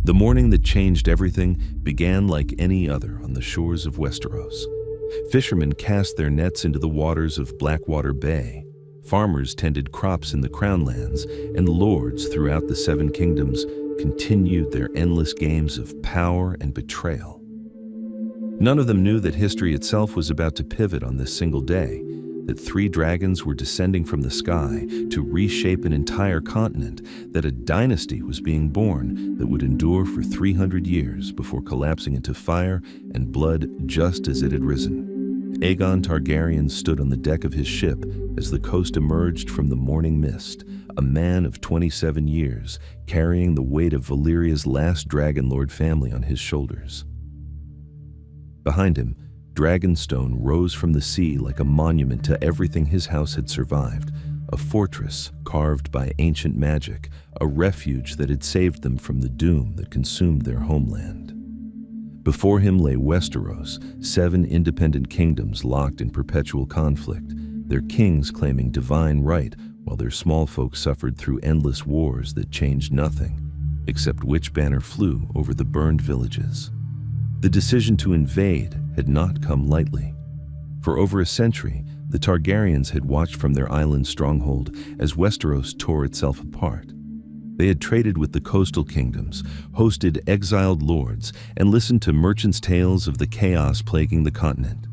The morning that changed everything began like any other on the shores of Westeros. Fishermen cast their nets into the waters of Blackwater Bay. Farmers tended crops in the Crown Lands, and lords throughout the Seven Kingdoms continued their endless games of power and betrayal. None of them knew that history itself was about to pivot on this single day, that 3 dragons were descending from the sky to reshape an entire continent, that a dynasty was being born that would endure for 300 years before collapsing into fire and blood just as it had risen. Aegon Targaryen stood on the deck of his ship as the coast emerged from the morning mist, a man of 27 years, carrying the weight of Valyria's last Dragonlord family on his shoulders. Behind him, Dragonstone rose from the sea like a monument to everything his house had survived, a fortress carved by ancient magic, a refuge that had saved them from the doom that consumed their homeland. Before him lay Westeros, 7 independent kingdoms locked in perpetual conflict, their kings claiming divine right, while their small folk suffered through endless wars that changed nothing, except which banner flew over the burned villages. The decision to invade had not come lightly. For over a century, the Targaryens had watched from their island stronghold as Westeros tore itself apart. They had traded with the coastal kingdoms, hosted exiled lords, and listened to merchants' tales of the chaos plaguing the continent.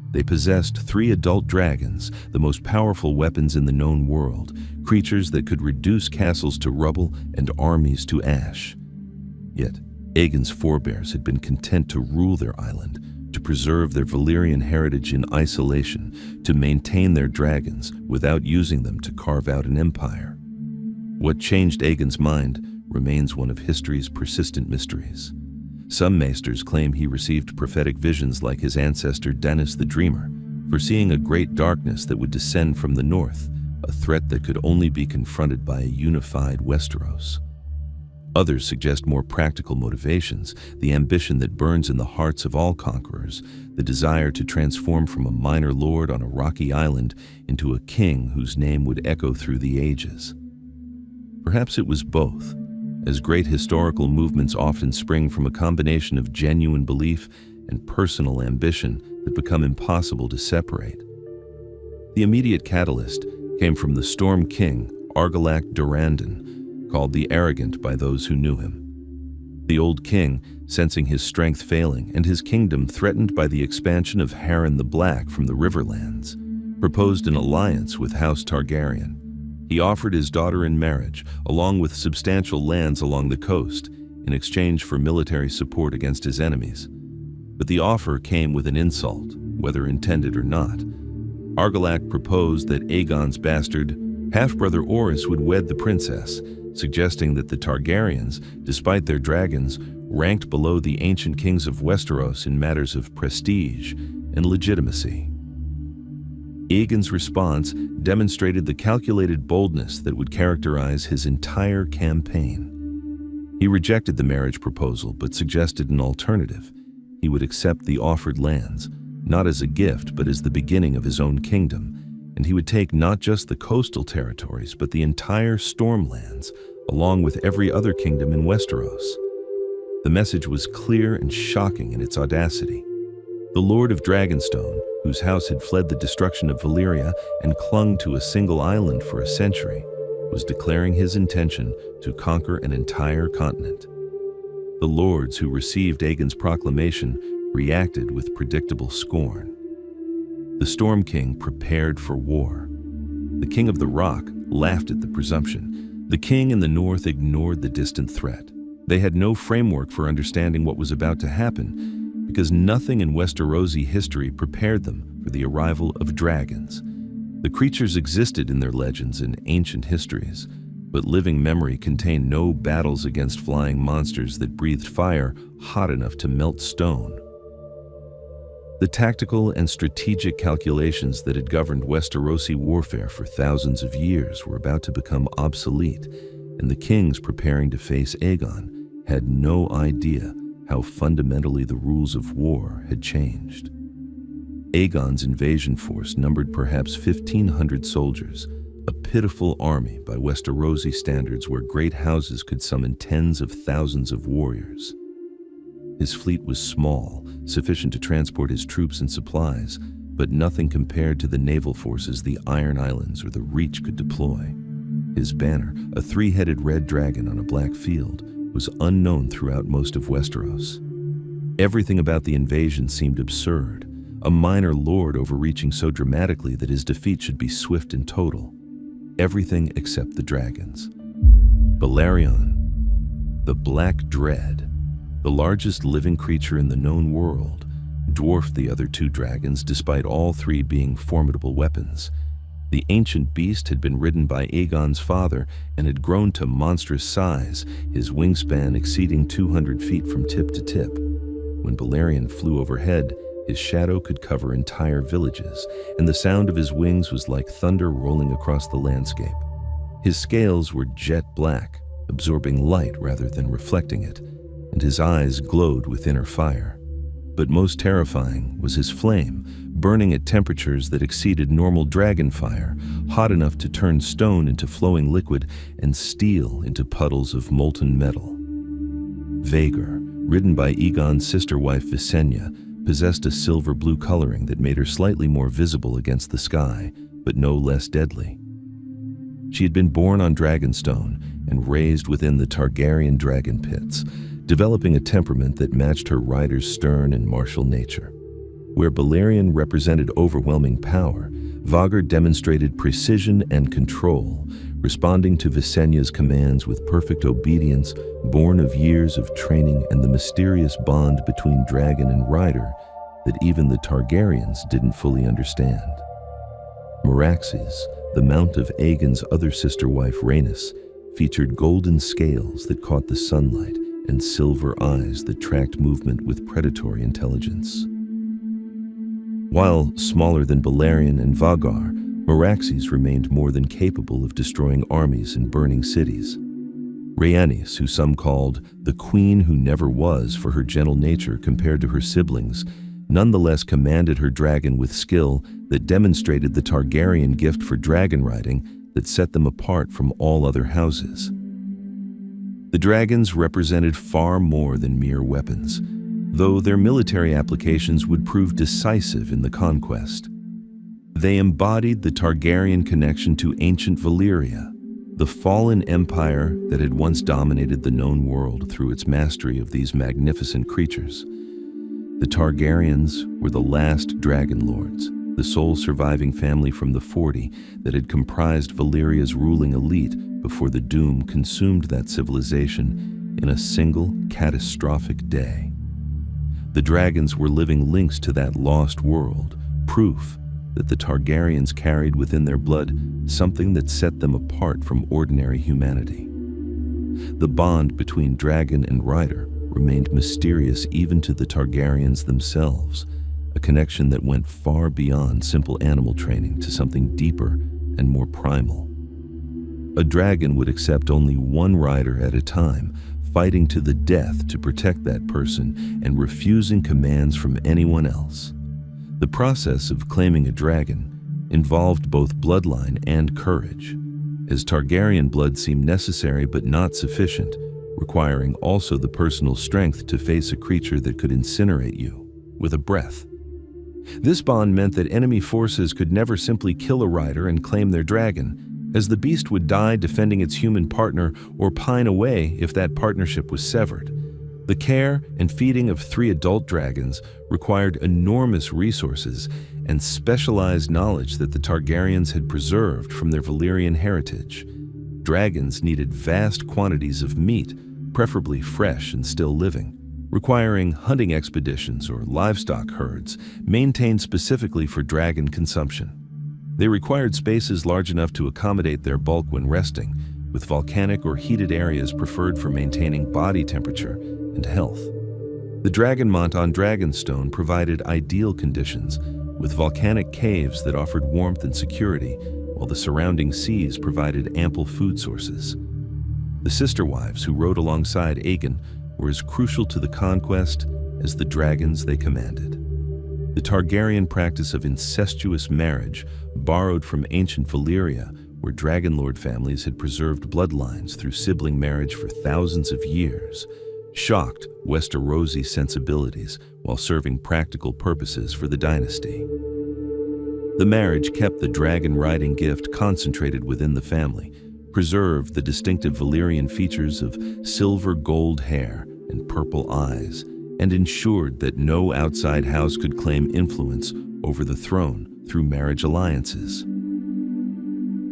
They possessed 3 adult dragons, the most powerful weapons in the known world, creatures that could reduce castles to rubble and armies to ash. Yet, Aegon's forebears had been content to rule their island, to preserve their Valyrian heritage in isolation, to maintain their dragons without using them to carve out an empire. What changed Aegon's mind remains one of history's persistent mysteries. Some maesters claim he received prophetic visions like his ancestor Dennis the Dreamer, foreseeing a great darkness that would descend from the north, a threat that could only be confronted by a unified Westeros. Others suggest more practical motivations, the ambition that burns in the hearts of all conquerors, the desire to transform from a minor lord on a rocky island into a king whose name would echo through the ages. Perhaps it was both, as great historical movements often spring from a combination of genuine belief and personal ambition that become impossible to separate. The immediate catalyst came from the Storm King, Argilac Durrandon, called the Arrogant by those who knew him. The old king, sensing his strength failing and his kingdom threatened by the expansion of Harren the Black from the Riverlands, proposed an alliance with House Targaryen. He offered his daughter in marriage, along with substantial lands along the coast, in exchange for military support against his enemies. But the offer came with an insult, whether intended or not. Argilac proposed that Aegon's bastard, half-brother Orys, would wed the princess, suggesting that the Targaryens, despite their dragons, ranked below the ancient kings of Westeros in matters of prestige and legitimacy. Aegon's response demonstrated the calculated boldness that would characterize his entire campaign. He rejected the marriage proposal but suggested an alternative. He would accept the offered lands, not as a gift but as the beginning of his own kingdom, and he would take not just the coastal territories but the entire Stormlands, along with every other kingdom in Westeros. The message was clear and shocking in its audacity. The Lord of Dragonstone, whose house had fled the destruction of Valyria and clung to a single island for a century, was declaring his intention to conquer an entire continent. The lords who received Aegon's proclamation reacted with predictable scorn. The Storm King prepared for war. The King of the Rock laughed at the presumption. The king in the north ignored the distant threat. They had no framework for understanding what was about to happen, because nothing in Westerosi history prepared them for the arrival of dragons. The creatures existed in their legends and ancient histories, but living memory contained no battles against flying monsters that breathed fire hot enough to melt stone. The tactical and strategic calculations that had governed Westerosi warfare for thousands of years were about to become obsolete, and the kings preparing to face Aegon had no idea how fundamentally the rules of war had changed. Aegon's invasion force numbered perhaps 1,500 soldiers, a pitiful army by Westerosi standards where great houses could summon tens of thousands of warriors. His fleet was small, sufficient to transport his troops and supplies, but nothing compared to the naval forces the Iron Islands or the Reach could deploy. His banner, a three-headed red dragon on a black field, was unknown throughout most of Westeros. Everything about the invasion seemed absurd, a minor lord overreaching so dramatically that his defeat should be swift and total. Everything except the dragons. Balerion, the Black Dread, the largest living creature in the known world, dwarfed the other two dragons despite all three being formidable weapons. The ancient beast had been ridden by Aegon's father and had grown to monstrous size, his wingspan exceeding 200 feet from tip to tip. When Balerion flew overhead, his shadow could cover entire villages, and the sound of his wings was like thunder rolling across the landscape. His scales were jet black, absorbing light rather than reflecting it, and his eyes glowed with inner fire. But most terrifying was his flame, burning at temperatures that exceeded normal dragonfire, hot enough to turn stone into flowing liquid and steel into puddles of molten metal. Vhagar, ridden by Aegon's sister-wife Visenya, possessed a silver-blue coloring that made her slightly more visible against the sky, but no less deadly. She had been born on Dragonstone and raised within the Targaryen dragon pits, developing a temperament that matched her rider's stern and martial nature. Where Balerion represented overwhelming power, Vhagar demonstrated precision and control, responding to Visenya's commands with perfect obedience, born of years of training and the mysterious bond between dragon and rider that even the Targaryens didn't fully understand. Meraxes, the mount of Aegon's other sister-wife Rhaenys, featured golden scales that caught the sunlight and silver eyes that tracked movement with predatory intelligence. While smaller than Balerion and Vhagar, Meraxes remained more than capable of destroying armies and burning cities. Rhaenys, who some called the queen who never was for her gentle nature compared to her siblings, nonetheless commanded her dragon with skill that demonstrated the Targaryen gift for dragon riding that set them apart from all other houses. The dragons represented far more than mere weapons, though their military applications would prove decisive in the Conquest. They embodied the Targaryen connection to ancient Valyria, the fallen empire that had once dominated the known world through its mastery of these magnificent creatures. The Targaryens were the last dragon lords, the sole surviving family from the 40 that had comprised Valyria's ruling elite before the doom consumed that civilization in a single catastrophic day. The dragons were living links to that lost world, proof that the Targaryens carried within their blood something that set them apart from ordinary humanity. The bond between dragon and rider remained mysterious even to the Targaryens themselves, a connection that went far beyond simple animal training to something deeper and more primal. A dragon would accept only one rider at a time, fighting to the death to protect that person and refusing commands from anyone else. The process of claiming a dragon involved both bloodline and courage, as Targaryen blood seemed necessary but not sufficient, requiring also the personal strength to face a creature that could incinerate you with a breath. This bond meant that enemy forces could never simply kill a rider and claim their dragon, as the beast would die defending its human partner or pine away if that partnership was severed. The care and feeding of 3 adult dragons required enormous resources and specialized knowledge that the Targaryens had preserved from their Valyrian heritage. Dragons needed vast quantities of meat, preferably fresh and still living, requiring hunting expeditions or livestock herds maintained specifically for dragon consumption. They required spaces large enough to accommodate their bulk when resting, with volcanic or heated areas preferred for maintaining body temperature and health. The Dragonmont on Dragonstone provided ideal conditions, with volcanic caves that offered warmth and security, while the surrounding seas provided ample food sources. The sister wives who rode alongside Aegon were as crucial to the conquest as the dragons they commanded. The Targaryen practice of incestuous marriage, borrowed from ancient Valyria, where dragonlord families had preserved bloodlines through sibling marriage for thousands of years, shocked Westerosi sensibilities while serving practical purposes for the dynasty. The marriage kept the dragon riding gift concentrated within the family, preserved the distinctive Valyrian features of silver gold hair and purple eyes, and ensured that no outside house could claim influence over the throne through marriage alliances.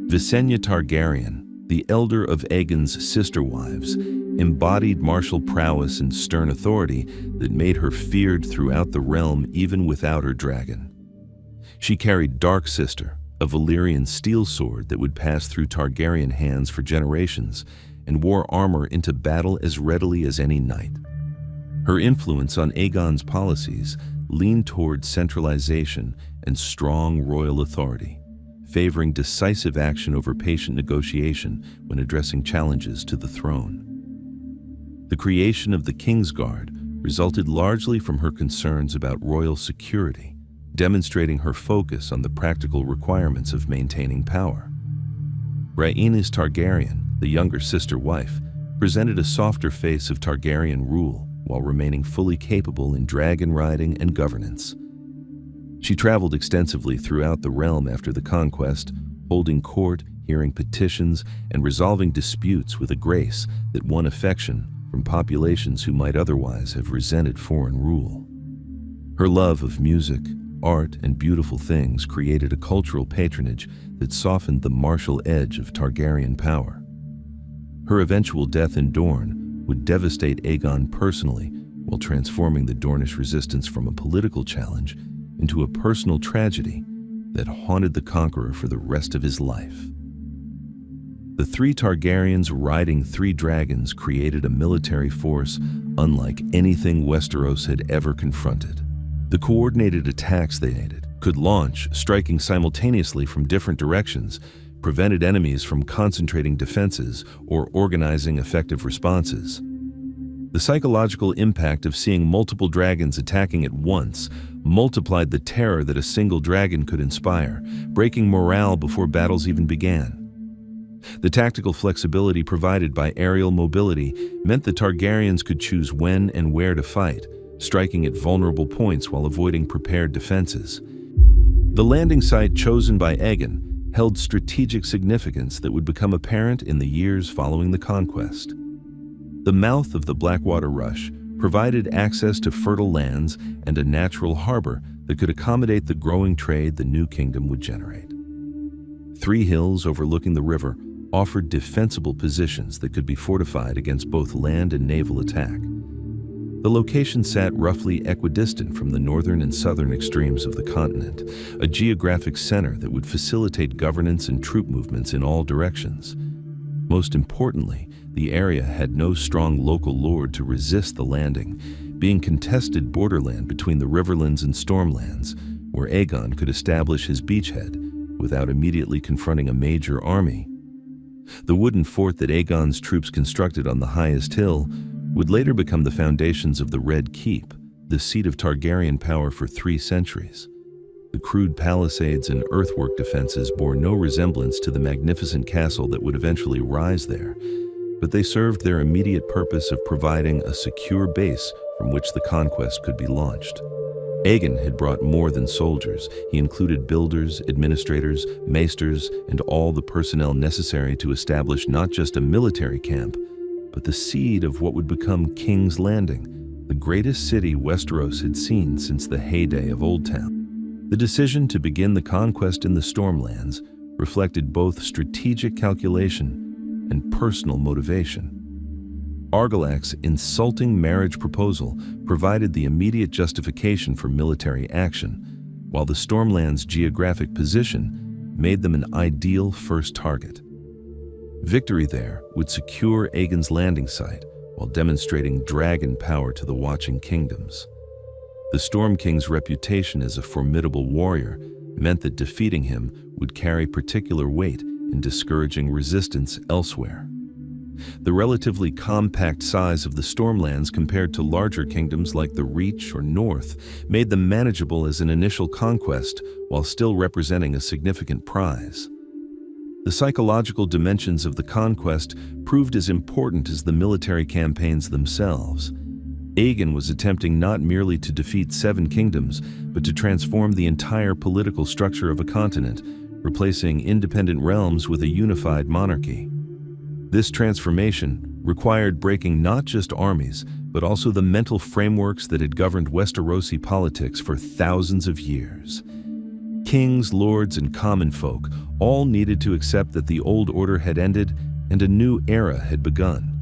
Visenya Targaryen, the elder of Aegon's sister wives, embodied martial prowess and stern authority that made her feared throughout the realm even without her dragon. She carried Dark Sister, a Valyrian steel sword that would pass through Targaryen hands for generations, and wore armor into battle as readily as any knight. Her influence on Aegon's policies leaned toward centralization and strong royal authority, favoring decisive action over patient negotiation when addressing challenges to the throne. The creation of the Kingsguard resulted largely from her concerns about royal security, demonstrating her focus on the practical requirements of maintaining power. Rhaenys Targaryen, the younger sister wife, presented a softer face of Targaryen rule while remaining fully capable in dragon riding and governance. She traveled extensively throughout the realm after the conquest, holding court, hearing petitions, and resolving disputes with a grace that won affection from populations who might otherwise have resented foreign rule. Her love of music, art, and beautiful things created a cultural patronage that softened the martial edge of Targaryen power. Her eventual death in Dorne would devastate Aegon personally while transforming the Dornish resistance from a political challenge into a personal tragedy that haunted the Conqueror for the rest of his life. The three Targaryens riding three dragons created a military force unlike anything Westeros had ever confronted. The coordinated attacks they aided could launch, striking simultaneously from different directions, prevented enemies from concentrating defenses or organizing effective responses. The psychological impact of seeing multiple dragons attacking at once multiplied the terror that a single dragon could inspire, breaking morale before battles even began. The tactical flexibility provided by aerial mobility meant the Targaryens could choose when and where to fight, striking at vulnerable points while avoiding prepared defenses. The landing site chosen by Aegon held strategic significance that would become apparent in the years following the conquest. The mouth of the Blackwater Rush provided access to fertile lands and a natural harbor that could accommodate the growing trade the new kingdom would generate. Three hills overlooking the river offered defensible positions that could be fortified against both land and naval attack. The location sat roughly equidistant from the northern and southern extremes of the continent, a geographic center that would facilitate governance and troop movements in all directions. Most importantly, the area had no strong local lord to resist the landing, being contested borderland between the Riverlands and Stormlands, where Aegon could establish his beachhead without immediately confronting a major army. The wooden fort that Aegon's troops constructed on the highest hill would later become the foundations of the Red Keep, the seat of Targaryen power for 3 centuries. The crude palisades and earthwork defenses bore no resemblance to the magnificent castle that would eventually rise there, but they served their immediate purpose of providing a secure base from which the conquest could be launched. Aegon had brought more than soldiers. He included builders, administrators, maesters, and all the personnel necessary to establish not just a military camp, but the seed of what would become King's Landing, the greatest city Westeros had seen since the heyday of Old Town. The decision to begin the conquest in the Stormlands reflected both strategic calculation and personal motivation. Argilac's insulting marriage proposal provided the immediate justification for military action, while the Stormlands' geographic position made them an ideal first target. Victory there would secure Aegon's landing site while demonstrating dragon power to the watching kingdoms. The Storm King's reputation as a formidable warrior meant that defeating him would carry particular weight in discouraging resistance elsewhere. The relatively compact size of the Stormlands compared to larger kingdoms like the Reach or North made them manageable as an initial conquest while still representing a significant prize. The psychological dimensions of the conquest proved as important as the military campaigns themselves. Aegon was attempting not merely to defeat 7 kingdoms, but to transform the entire political structure of a continent, replacing independent realms with a unified monarchy. This transformation required breaking not just armies, but also the mental frameworks that had governed Westerosi politics for thousands of years. Kings, lords, and common folk all needed to accept that the old order had ended and a new era had begun.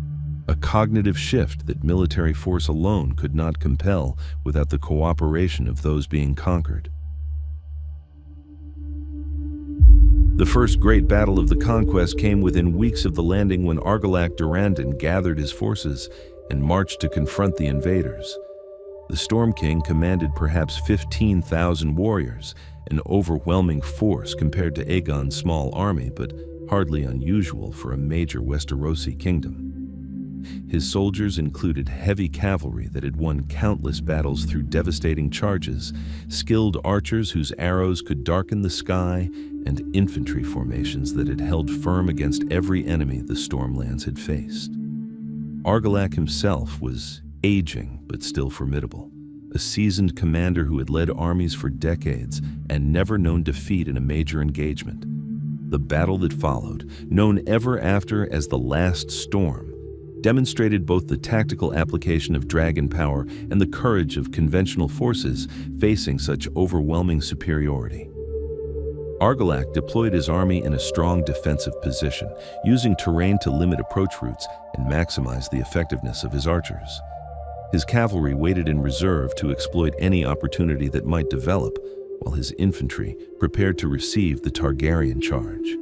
A cognitive shift that military force alone could not compel without the cooperation of those being conquered. The first great battle of the conquest came within weeks of the landing when Argilac Durrandon gathered his forces and marched to confront the invaders. The Storm King commanded perhaps 15,000 warriors, an overwhelming force compared to Aegon's small army, but hardly unusual for a major Westerosi kingdom. His soldiers included heavy cavalry that had won countless battles through devastating charges, skilled archers whose arrows could darken the sky, and infantry formations that had held firm against every enemy the Stormlands had faced. Argilac himself was aging but still formidable, a seasoned commander who had led armies for decades and never known defeat in a major engagement. The battle that followed, known ever after as the Last Storm, demonstrated both the tactical application of dragon power and the courage of conventional forces facing such overwhelming superiority. Argilac deployed his army in a strong defensive position, using terrain to limit approach routes and maximize the effectiveness of his archers. His cavalry waited in reserve to exploit any opportunity that might develop, while his infantry prepared to receive the Targaryen charge.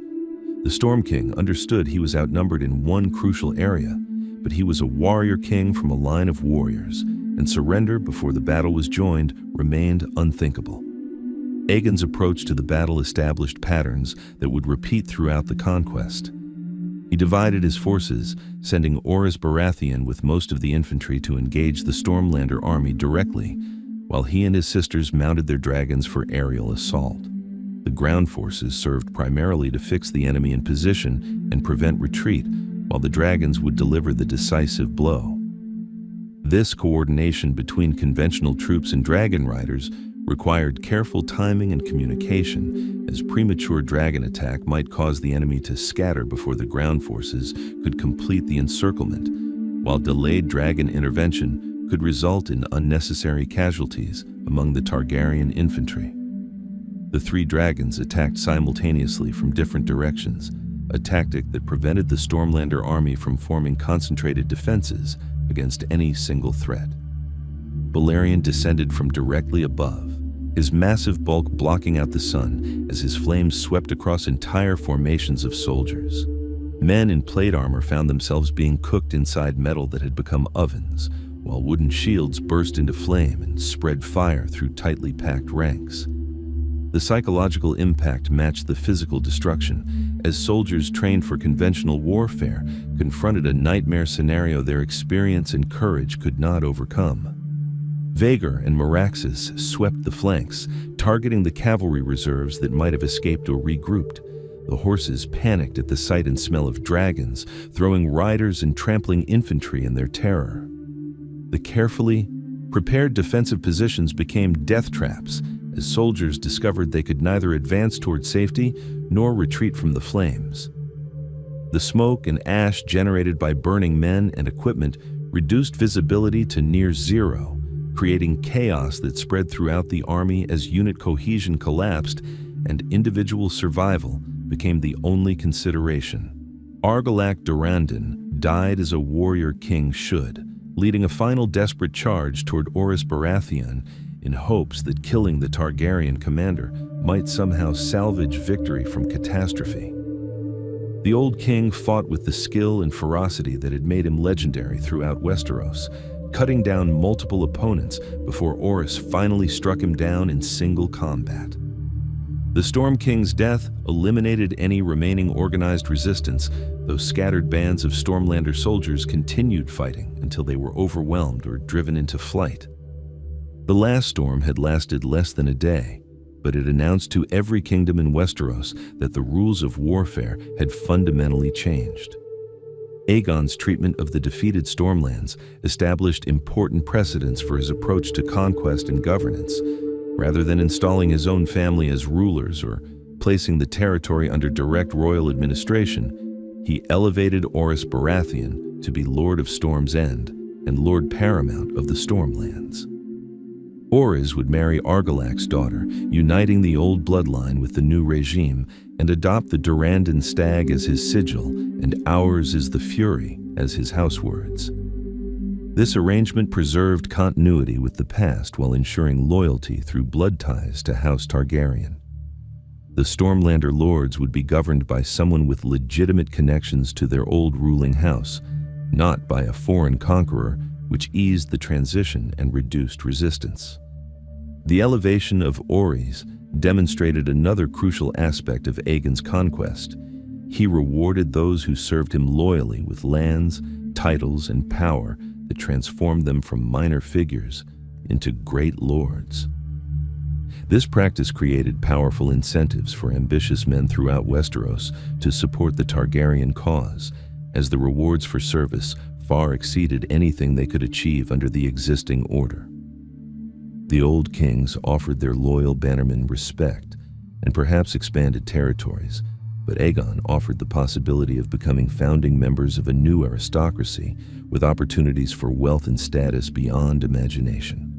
The Storm King understood he was outnumbered in one crucial area, but he was a warrior king from a line of warriors, and surrender before the battle was joined remained unthinkable. Aegon's approach to the battle established patterns that would repeat throughout the conquest. He divided his forces, sending Orys Baratheon with most of the infantry to engage the Stormlander army directly, while he and his sisters mounted their dragons for aerial assault. The ground forces served primarily to fix the enemy in position and prevent retreat, while the dragons would deliver the decisive blow. This coordination between conventional troops and dragon riders required careful timing and communication, as premature dragon attack might cause the enemy to scatter before the ground forces could complete the encirclement, while delayed dragon intervention could result in unnecessary casualties among the Targaryen infantry. The 3 dragons attacked simultaneously from different directions, a tactic that prevented the Stormlander army from forming concentrated defenses against any single threat. Balerion descended from directly above, his massive bulk blocking out the sun as his flames swept across entire formations of soldiers. Men in plate armor found themselves being cooked inside metal that had become ovens, while wooden shields burst into flame and spread fire through tightly packed ranks. The psychological impact matched the physical destruction, as soldiers trained for conventional warfare confronted a nightmare scenario their experience and courage could not overcome. Vhagar and Meraxes swept the flanks, targeting the cavalry reserves that might have escaped or regrouped. The horses panicked at the sight and smell of dragons, throwing riders and trampling infantry in their terror. The carefully prepared defensive positions became death traps, as soldiers discovered they could neither advance toward safety nor retreat from the flames. The smoke and ash generated by burning men and equipment reduced visibility to near zero, creating chaos that spread throughout the army as unit cohesion collapsed and individual survival became the only consideration. Argilac Durrandon died as a warrior king should, leading a final desperate charge toward Orys Baratheon in hopes that killing the Targaryen commander might somehow salvage victory from catastrophe. The old king fought with the skill and ferocity that had made him legendary throughout Westeros, cutting down multiple opponents before Orys finally struck him down in single combat. The Storm King's death eliminated any remaining organized resistance, though scattered bands of Stormlander soldiers continued fighting until they were overwhelmed or driven into flight. The last storm had lasted less than a day, but it announced to every kingdom in Westeros that the rules of warfare had fundamentally changed. Aegon's treatment of the defeated Stormlands established important precedents for his approach to conquest and governance. Rather than installing his own family as rulers or placing the territory under direct royal administration, he elevated Orys Baratheon to be Lord of Storm's End and Lord Paramount of the Stormlands. Orys would marry Argilac's daughter, uniting the old bloodline with the new regime, and adopt the Durrandon stag as his sigil and Ours is the Fury as his housewords. This arrangement preserved continuity with the past while ensuring loyalty through blood ties to House Targaryen. The Stormlander lords would be governed by someone with legitimate connections to their old ruling house, not by a foreign conqueror, which eased the transition and reduced resistance. The elevation of Orys demonstrated another crucial aspect of Aegon's conquest. He rewarded those who served him loyally with lands, titles, and power that transformed them from minor figures into great lords. This practice created powerful incentives for ambitious men throughout Westeros to support the Targaryen cause, as the rewards for service far exceeded anything they could achieve under the existing order. The old kings offered their loyal bannermen respect and perhaps expanded territories, but Aegon offered the possibility of becoming founding members of a new aristocracy with opportunities for wealth and status beyond imagination.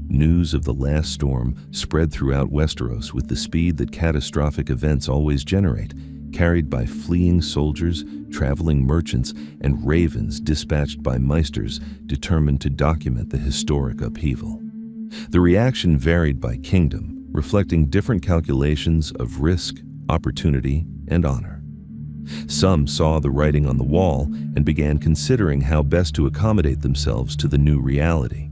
News of the last storm spread throughout Westeros with the speed that catastrophic events always generate, carried by fleeing soldiers, traveling merchants, and ravens dispatched by maesters determined to document the historic upheaval. The reaction varied by kingdom, reflecting different calculations of risk, opportunity, and honor. Some saw the writing on the wall and began considering how best to accommodate themselves to the new reality.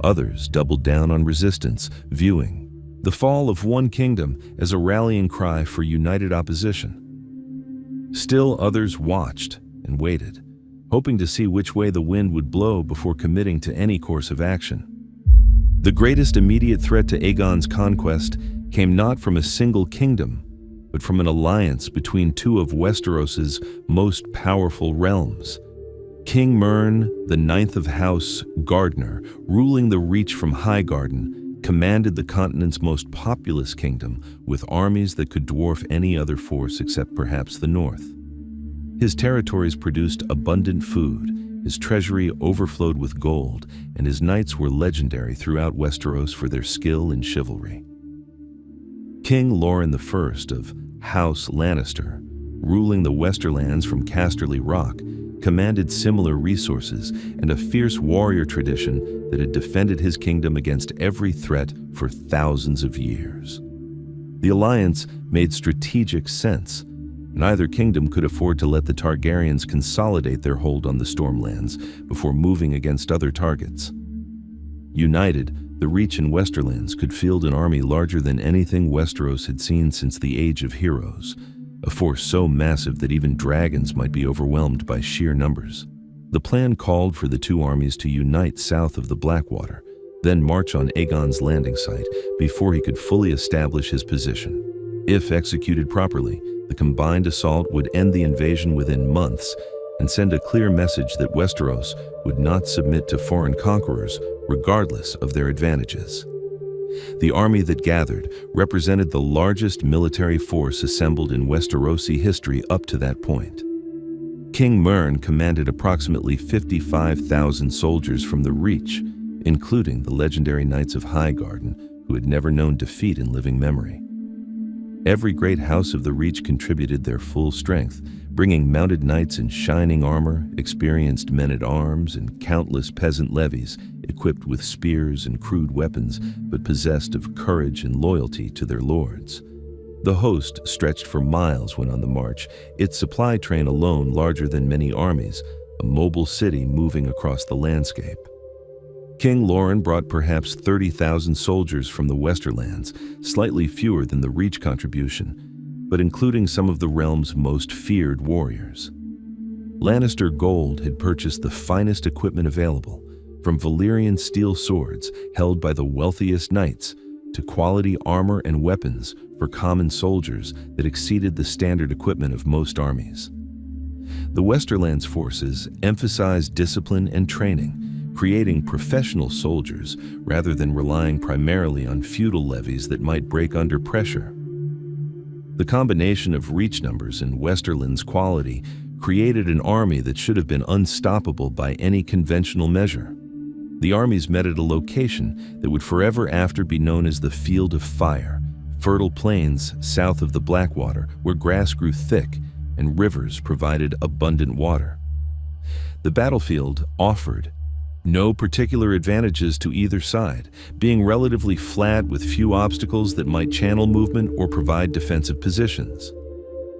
Others doubled down on resistance, viewing the fall of one kingdom as a rallying cry for united opposition. Still others watched and waited, hoping to see which way the wind would blow before committing to any course of action. The greatest immediate threat to Aegon's conquest came not from a single kingdom, but from an alliance between two of Westeros's most powerful realms. King Mern, the ninth of House Gardener, ruling the Reach from Highgarden, commanded the continent's most populous kingdom with armies that could dwarf any other force except perhaps the North. His territories produced abundant food, his treasury overflowed with gold, and his knights were legendary throughout Westeros for their skill and chivalry. King Loren I of House Lannister, ruling the Westerlands from Casterly Rock, commanded similar resources and a fierce warrior tradition that had defended his kingdom against every threat for thousands of years. The alliance made strategic sense. Neither kingdom could afford to let the Targaryens consolidate their hold on the Stormlands before moving against other targets. United, the Reach and Westerlands could field an army larger than anything Westeros had seen since the Age of Heroes, a force so massive that even dragons might be overwhelmed by sheer numbers. The plan called for the two armies to unite south of the Blackwater, then march on Aegon's landing site before he could fully establish his position. If executed properly, the combined assault would end the invasion within months and send a clear message that Westeros would not submit to foreign conquerors regardless of their advantages. The army that gathered represented the largest military force assembled in Westerosi history up to that point. King Mern commanded approximately 55,000 soldiers from the Reach, including the legendary Knights of Highgarden, who had never known defeat in living memory. Every great house of the Reach contributed their full strength, bringing mounted knights in shining armor, experienced men-at-arms, and countless peasant levies equipped with spears and crude weapons, but possessed of courage and loyalty to their lords. The host stretched for miles when on the march, its supply train alone larger than many armies, a mobile city moving across the landscape. King Loren brought perhaps 30,000 soldiers from the Westerlands, slightly fewer than the Reach contribution, but including some of the realm's most feared warriors. Lannister Gold had purchased the finest equipment available, from Valyrian steel swords held by the wealthiest knights to quality armor and weapons for common soldiers that exceeded the standard equipment of most armies. The Westerlands forces emphasized discipline and training, creating professional soldiers rather than relying primarily on feudal levies that might break under pressure. The combination of reach numbers and Westerlands quality created an army that should have been unstoppable by any conventional measure. The armies met at a location that would forever after be known as the Field of Fire, fertile plains south of the Blackwater where grass grew thick and rivers provided abundant water. The battlefield offered no particular advantages to either side, being relatively flat with few obstacles that might channel movement or provide defensive positions.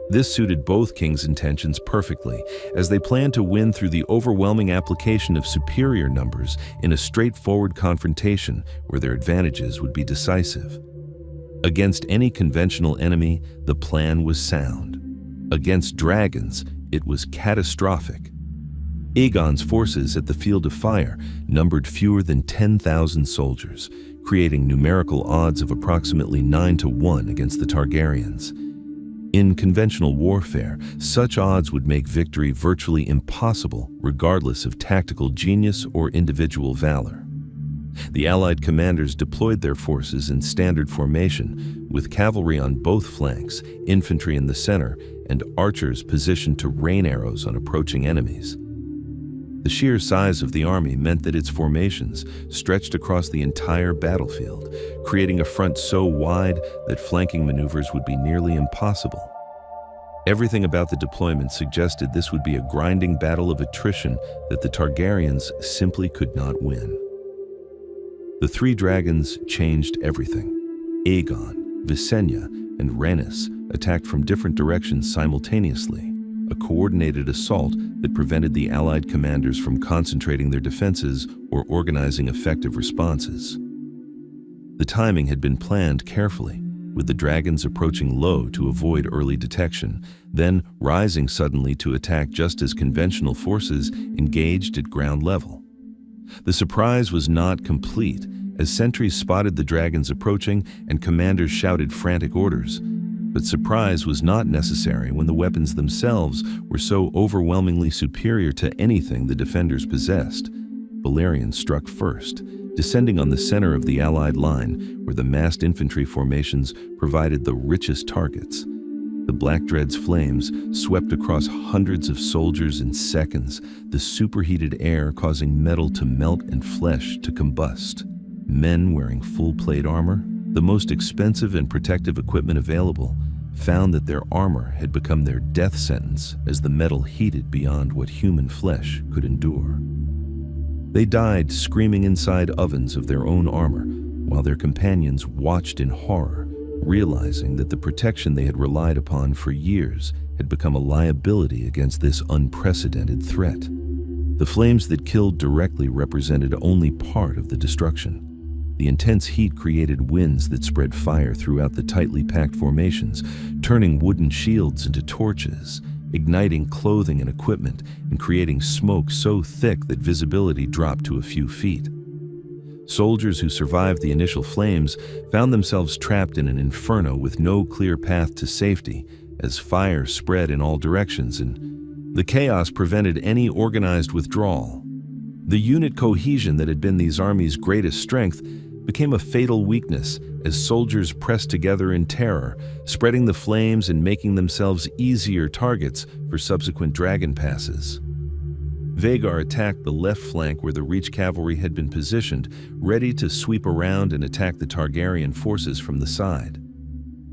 This suited both kings' intentions perfectly, as they planned to win through the overwhelming application of superior numbers in a straightforward confrontation where their advantages would be decisive. Against any conventional enemy, the plan was sound. Against dragons, it was catastrophic. Aegon's forces at the Field of Fire numbered fewer than 10,000 soldiers, creating numerical odds of approximately 9-1 against the Targaryens. In conventional warfare, such odds would make victory virtually impossible, regardless of tactical genius or individual valor. The Allied commanders deployed their forces in standard formation, with cavalry on both flanks, infantry in the center, and archers positioned to rain arrows on approaching enemies. The sheer size of the army meant that its formations stretched across the entire battlefield, creating a front so wide that flanking maneuvers would be nearly impossible. Everything about the deployment suggested this would be a grinding battle of attrition that the Targaryens simply could not win. The three dragons changed everything. Aegon, Visenya, and Rhaenys attacked from different directions simultaneously, a coordinated assault that prevented the Allied commanders from concentrating their defenses or organizing effective responses. The timing had been planned carefully, with the dragons approaching low to avoid early detection, then rising suddenly to attack just as conventional forces engaged at ground level. The surprise was not complete, as sentries spotted the dragons approaching and commanders shouted frantic orders. But surprise was not necessary when the weapons themselves were so overwhelmingly superior to anything the defenders possessed. Balerion struck first, descending on the center of the Allied line, where the massed infantry formations provided the richest targets. The Black Dread's flames swept across hundreds of soldiers in seconds, the superheated air causing metal to melt and flesh to combust. Men wearing full plate armor, the most expensive and protective equipment available, found that their armor had become their death sentence as the metal heated beyond what human flesh could endure. They died screaming inside ovens of their own armor, while their companions watched in horror, realizing that the protection they had relied upon for years had become a liability against this unprecedented threat. The flames that killed directly represented only part of the destruction. The intense heat created winds that spread fire throughout the tightly packed formations, turning wooden shields into torches, igniting clothing and equipment, and creating smoke so thick that visibility dropped to a few feet. Soldiers who survived the initial flames found themselves trapped in an inferno with no clear path to safety, as fire spread in all directions, and the chaos prevented any organized withdrawal. The unit cohesion that had been these armies' greatest strength became a fatal weakness as soldiers pressed together in terror, spreading the flames and making themselves easier targets for subsequent dragon passes. Vhagar attacked the left flank where the Reach cavalry had been positioned, ready to sweep around and attack the Targaryen forces from the side.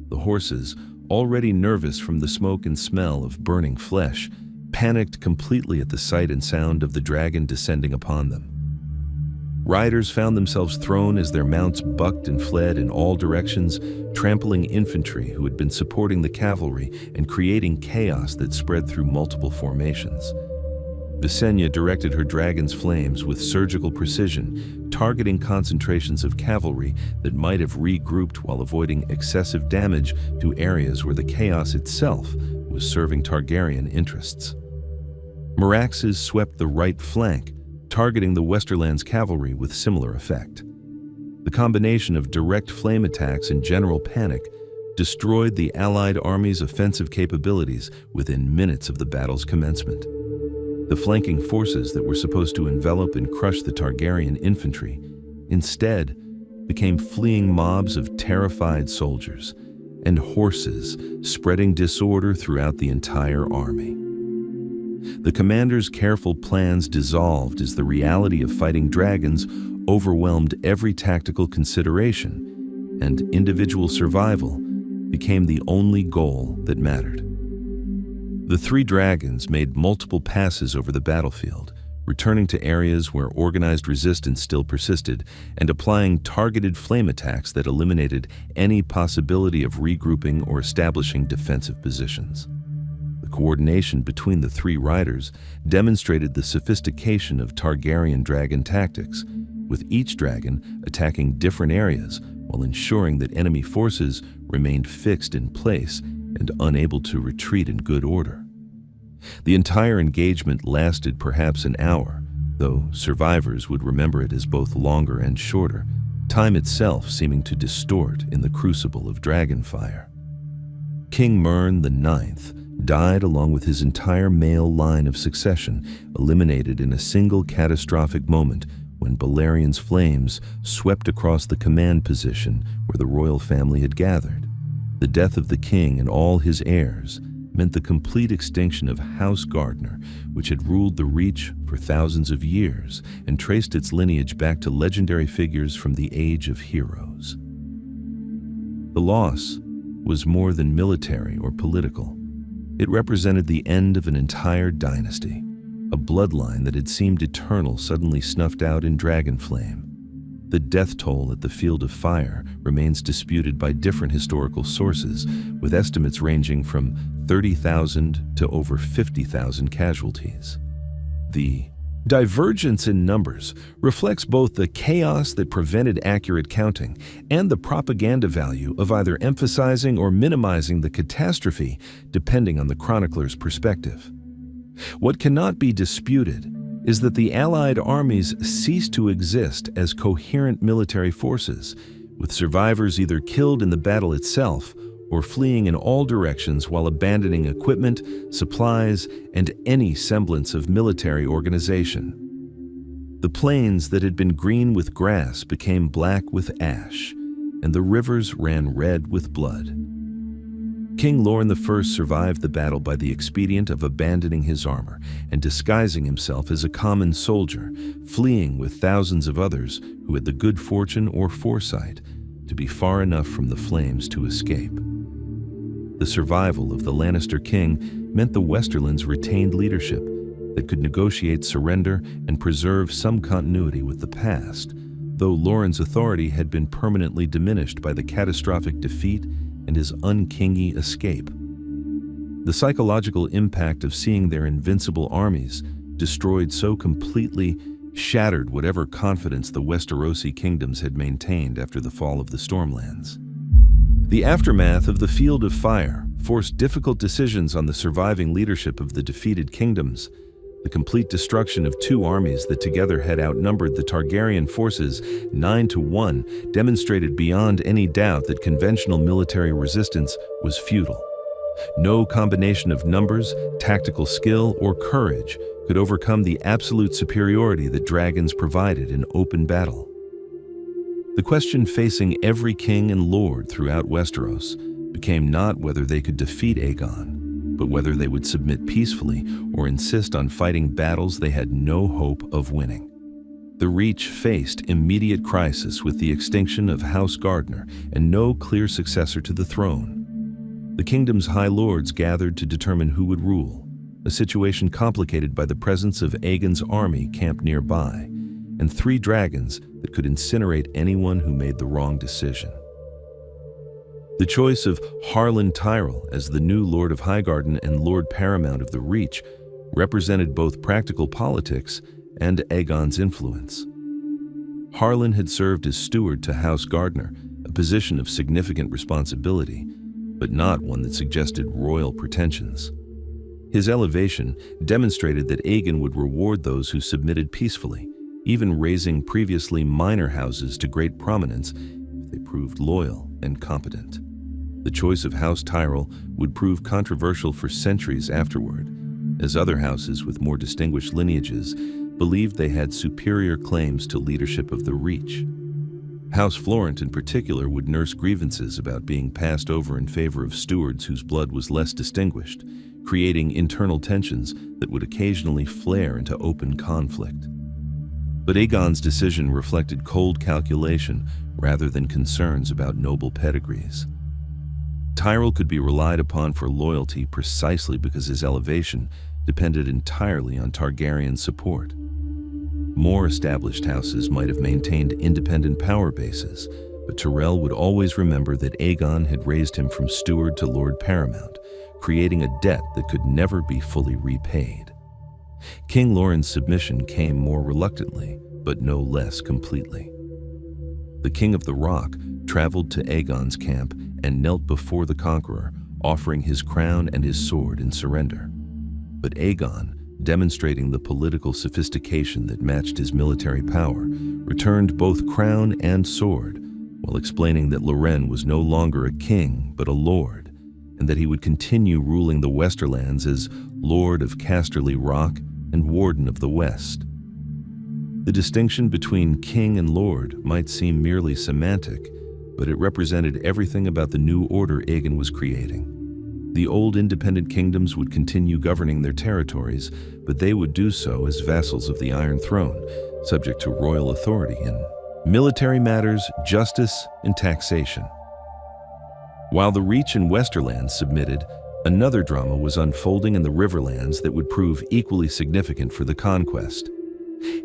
The horses, already nervous from the smoke and smell of burning flesh, panicked completely at the sight and sound of the dragon descending upon them. Riders found themselves thrown as their mounts bucked and fled in all directions, trampling infantry who had been supporting the cavalry and creating chaos that spread through multiple formations. Visenya directed her dragon's flames with surgical precision, targeting concentrations of cavalry that might have regrouped while avoiding excessive damage to areas where the chaos itself was serving Targaryen interests. Meraxes swept the right flank, targeting the Westerlands cavalry with similar effect. The combination of direct flame attacks and general panic destroyed the Allied army's offensive capabilities within minutes of the battle's commencement. The flanking forces that were supposed to envelop and crush the Targaryen infantry instead became fleeing mobs of terrified soldiers and horses spreading disorder throughout the entire army. The commander's careful plans dissolved as the reality of fighting dragons overwhelmed every tactical consideration, and individual survival became the only goal that mattered. The three dragons made multiple passes over the battlefield, returning to areas where organized resistance still persisted and applying targeted flame attacks that eliminated any possibility of regrouping or establishing defensive positions. The coordination between the three riders demonstrated the sophistication of Targaryen dragon tactics, with each dragon attacking different areas while ensuring that enemy forces remained fixed in place and unable to retreat in good order. The entire engagement lasted perhaps an hour, though survivors would remember it as both longer and shorter, time itself seeming to distort in the crucible of dragonfire. King Mern IX died along with his entire male line of succession, eliminated in a single catastrophic moment when Balerion's flames swept across the command position where the royal family had gathered. The death of the king and all his heirs meant the complete extinction of House Gardner, which had ruled the Reach for thousands of years and traced its lineage back to legendary figures from the Age of Heroes. The loss was more than military or political. It represented the end of an entire dynasty, a bloodline that had seemed eternal suddenly snuffed out in dragonflame. The death toll at the Field of Fire remains disputed by different historical sources, with estimates ranging from 30,000 to over 50,000 casualties. The divergence in numbers reflects both the chaos that prevented accurate counting and the propaganda value of either emphasizing or minimizing the catastrophe, depending on the chronicler's perspective. What cannot be disputed is that the Allied armies ceased to exist as coherent military forces, with survivors either killed in the battle itself or fleeing in all directions while abandoning equipment, supplies, and any semblance of military organization. The plains that had been green with grass became black with ash, and the rivers ran red with blood. King Lorne I survived the battle by the expedient of abandoning his armor and disguising himself as a common soldier, fleeing with thousands of others who had the good fortune or foresight to be far enough from the flames to escape. The survival of the Lannister king meant the Westerlands retained leadership that could negotiate surrender and preserve some continuity with the past, though Lorne's authority had been permanently diminished by the catastrophic defeat and his unkingy escape. The psychological impact of seeing their invincible armies destroyed so completely shattered whatever confidence the Westerosi kingdoms had maintained after the fall of the Stormlands. The aftermath of the Field of Fire forced difficult decisions on the surviving leadership of the defeated kingdoms. The complete destruction of two armies that together had outnumbered the Targaryen forces 9-1 demonstrated beyond any doubt that conventional military resistance was futile. No combination of numbers, tactical skill, or courage could overcome the absolute superiority that dragons provided in open battle. The question facing every king and lord throughout Westeros became not whether they could defeat Aegon, but whether they would submit peacefully or insist on fighting battles they had no hope of winning. The Reach faced immediate crisis with the extinction of House Gardner and no clear successor to the throne. The kingdom's high lords gathered to determine who would rule, a situation complicated by the presence of Aegon's army camped nearby, and three dragons that could incinerate anyone who made the wrong decision. The choice of Harlan Tyrell as the new Lord of Highgarden and Lord Paramount of the Reach represented both practical politics and Aegon's influence. Harlan had served as steward to House Gardner, a position of significant responsibility, but not one that suggested royal pretensions. His elevation demonstrated that Aegon would reward those who submitted peacefully, even raising previously minor houses to great prominence if they proved loyal and competent. The choice of House Tyrell would prove controversial for centuries afterward, as other houses with more distinguished lineages believed they had superior claims to leadership of the Reach. House Florent in particular would nurse grievances about being passed over in favor of stewards whose blood was less distinguished, creating internal tensions that would occasionally flare into open conflict. But Aegon's decision reflected cold calculation rather than concerns about noble pedigrees. Tyrell could be relied upon for loyalty precisely because his elevation depended entirely on Targaryen support. More established houses might have maintained independent power bases, but Tyrell would always remember that Aegon had raised him from steward to Lord Paramount, creating a debt that could never be fully repaid. King Loren's submission came more reluctantly, but no less completely. The King of the Rock traveled to Aegon's camp and knelt before the Conqueror, offering his crown and his sword in surrender. But Aegon, demonstrating the political sophistication that matched his military power, returned both crown and sword, while explaining that Loren was no longer a king but a lord, and that he would continue ruling the Westerlands as Lord of Casterly Rock and Warden of the West. The distinction between king and lord might seem merely semantic, but it represented everything about the new order Aegon was creating. The old independent kingdoms would continue governing their territories, but they would do so as vassals of the Iron Throne, subject to royal authority in military matters, justice, and taxation. While the Reach and Westerlands submitted, another drama was unfolding in the Riverlands that would prove equally significant for the Conquest.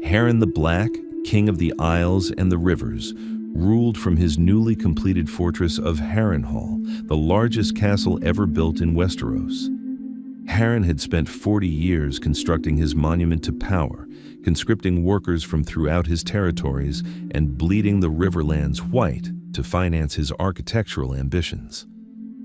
Harren the Black, King of the Isles and the Rivers, ruled from his newly completed fortress of Harrenhal, the largest castle ever built in Westeros. Harren had spent 40 years constructing his monument to power, conscripting workers from throughout his territories, and bleeding the Riverlands white to finance his architectural ambitions.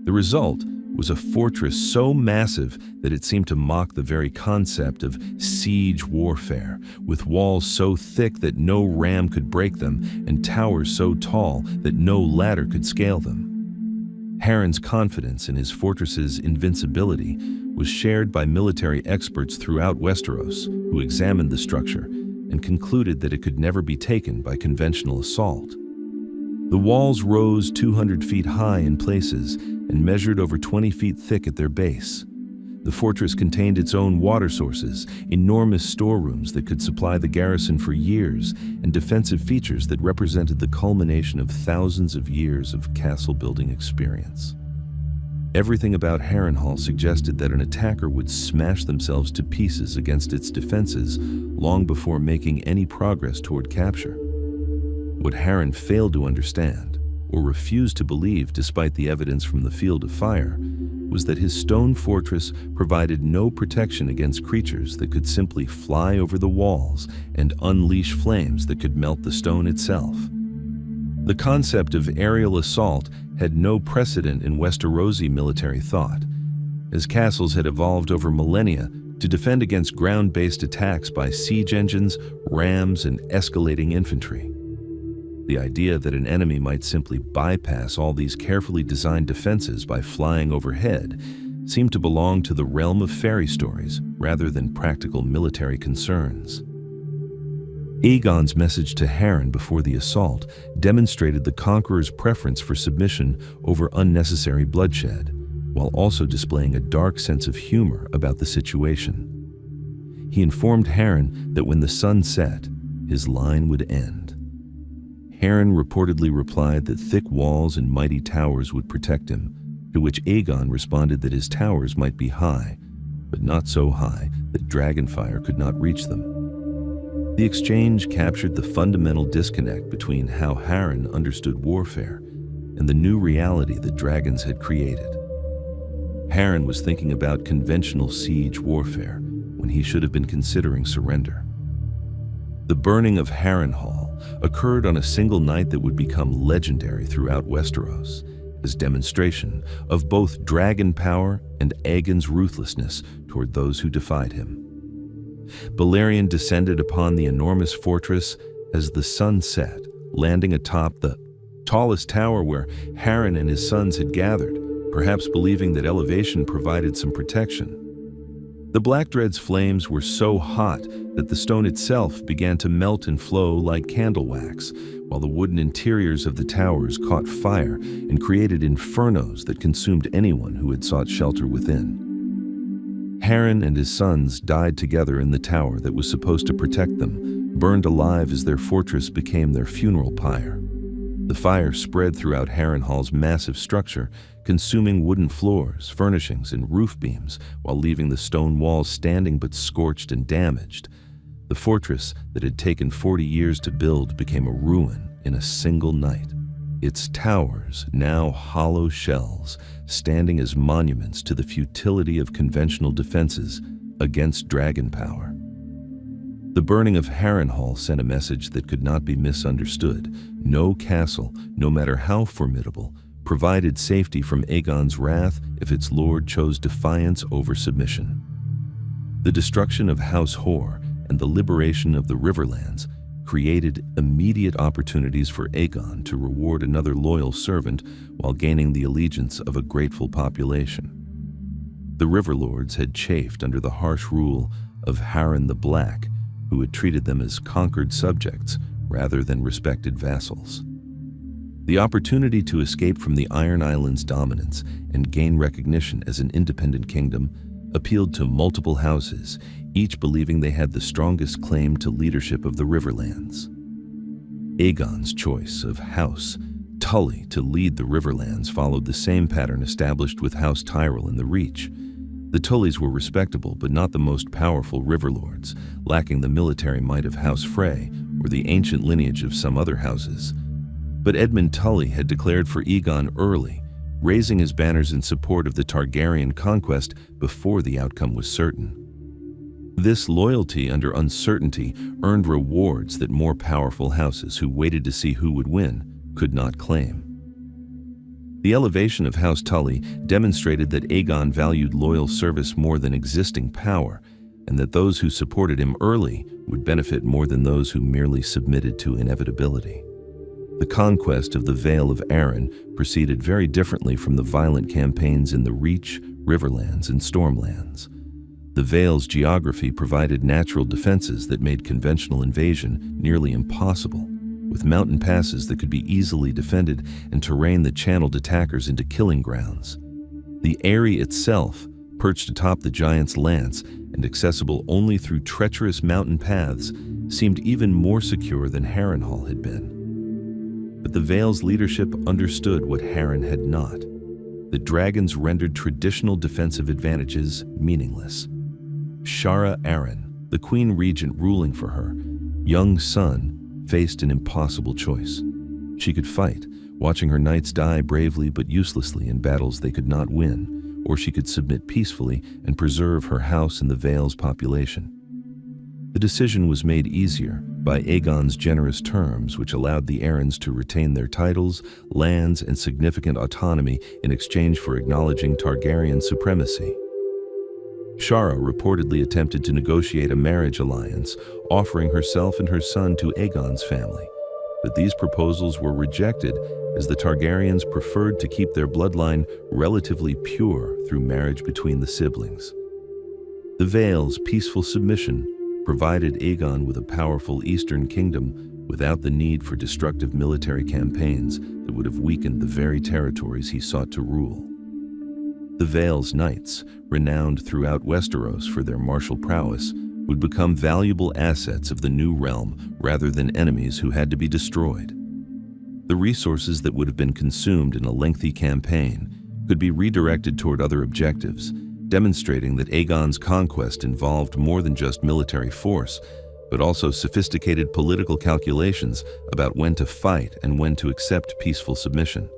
The result was a fortress so massive that it seemed to mock the very concept of siege warfare, with walls so thick that no ram could break them and towers so tall that no ladder could scale them. Harren's confidence in his fortress's invincibility was shared by military experts throughout Westeros, who examined the structure and concluded that it could never be taken by conventional assault. The walls rose 200 feet high in places and measured over 20 feet thick at their base. The fortress contained its own water sources, enormous storerooms that could supply the garrison for years, and defensive features that represented the culmination of thousands of years of castle-building experience. Everything about Harrenhal suggested that an attacker would smash themselves to pieces against its defenses long before making any progress toward capture. What Harren failed to understand, or refused to believe despite the evidence from the field of fire, was that his stone fortress provided no protection against creatures that could simply fly over the walls and unleash flames that could melt the stone itself. The concept of aerial assault had no precedent in Westerosi military thought, as castles had evolved over millennia to defend against ground-based attacks by siege engines, rams, and escalating infantry. The idea that an enemy might simply bypass all these carefully designed defenses by flying overhead seemed to belong to the realm of fairy stories rather than practical military concerns. Aegon's message to Harren before the assault demonstrated the Conqueror's preference for submission over unnecessary bloodshed, while also displaying a dark sense of humor about the situation. He informed Harren that when the sun set, his line would end. Harren reportedly replied that thick walls and mighty towers would protect him, to which Aegon responded that his towers might be high, but not so high that dragonfire could not reach them. The exchange captured the fundamental disconnect between how Harren understood warfare and the new reality that dragons had created. Harren was thinking about conventional siege warfare when he should have been considering surrender. The burning of Harrenhal occurred on a single night that would become legendary throughout Westeros, as demonstration of both dragon power and Aegon's ruthlessness toward those who defied him. Balerion descended upon the enormous fortress as the sun set, landing atop the tallest tower where Harren and his sons had gathered, perhaps believing that elevation provided some protection. The Blackdread's flames were so hot that the stone itself began to melt and flow like candle wax, while the wooden interiors of the towers caught fire and created infernos that consumed anyone who had sought shelter within. Harren and his sons died together in the tower that was supposed to protect them, burned alive as their fortress became their funeral pyre. The fire spread throughout Harrenhal's massive structure, consuming wooden floors, furnishings, and roof beams, while leaving the stone walls standing but scorched and damaged. The fortress that had taken 40 years to build became a ruin in a single night. Its towers, now hollow shells, standing as monuments to the futility of conventional defenses against dragon power. The burning of Harrenhal sent a message that could not be misunderstood. No castle, no matter how formidable, provided safety from Aegon's wrath if its lord chose defiance over submission. The destruction of House Hoare and the liberation of the Riverlands created immediate opportunities for Aegon to reward another loyal servant while gaining the allegiance of a grateful population. The Riverlords had chafed under the harsh rule of Harren the Black, who had treated them as conquered subjects rather than respected vassals. The opportunity to escape from the Iron Islands' dominance and gain recognition as an independent kingdom appealed to multiple houses, each believing they had the strongest claim to leadership of the Riverlands. Aegon's choice of House Tully to lead the Riverlands followed the same pattern established with House Tyrell in the Reach. The Tullys were respectable but not the most powerful riverlords, lacking the military might of House Frey or the ancient lineage of some other houses. But Edmund Tully had declared for Aegon early, raising his banners in support of the Targaryen conquest before the outcome was certain. This loyalty under uncertainty earned rewards that more powerful houses who waited to see who would win could not claim. The elevation of House Tully demonstrated that Aegon valued loyal service more than existing power, and that those who supported him early would benefit more than those who merely submitted to inevitability. The conquest of the Vale of Arryn proceeded very differently from the violent campaigns in the Reach, Riverlands, and Stormlands. The Vale's geography provided natural defenses that made conventional invasion nearly impossible, with mountain passes that could be easily defended and terrain that channeled attackers into killing grounds. The Eyrie itself, perched atop the Giant's Lance and accessible only through treacherous mountain paths, seemed even more secure than Harrenhal had been. But the Vale's leadership understood what Harren had not. The dragons rendered traditional defensive advantages meaningless. Shara Arryn, the Queen Regent ruling for her young son, faced an impossible choice. She could fight, watching her knights die bravely but uselessly in battles they could not win, or she could submit peacefully and preserve her house and the Vale's population. The decision was made easier by Aegon's generous terms, which allowed the Arryns to retain their titles, lands, and significant autonomy in exchange for acknowledging Targaryen supremacy. Shara reportedly attempted to negotiate a marriage alliance, offering herself and her son to Aegon's family, but these proposals were rejected as the Targaryens preferred to keep their bloodline relatively pure through marriage between the siblings. The Vale's peaceful submission provided Aegon with a powerful eastern kingdom without the need for destructive military campaigns that would have weakened the very territories he sought to rule. The Vale's knights, renowned throughout Westeros for their martial prowess, would become valuable assets of the new realm rather than enemies who had to be destroyed. The resources that would have been consumed in a lengthy campaign could be redirected toward other objectives, demonstrating that Aegon's conquest involved more than just military force, but also sophisticated political calculations about when to fight and when to accept peaceful submission.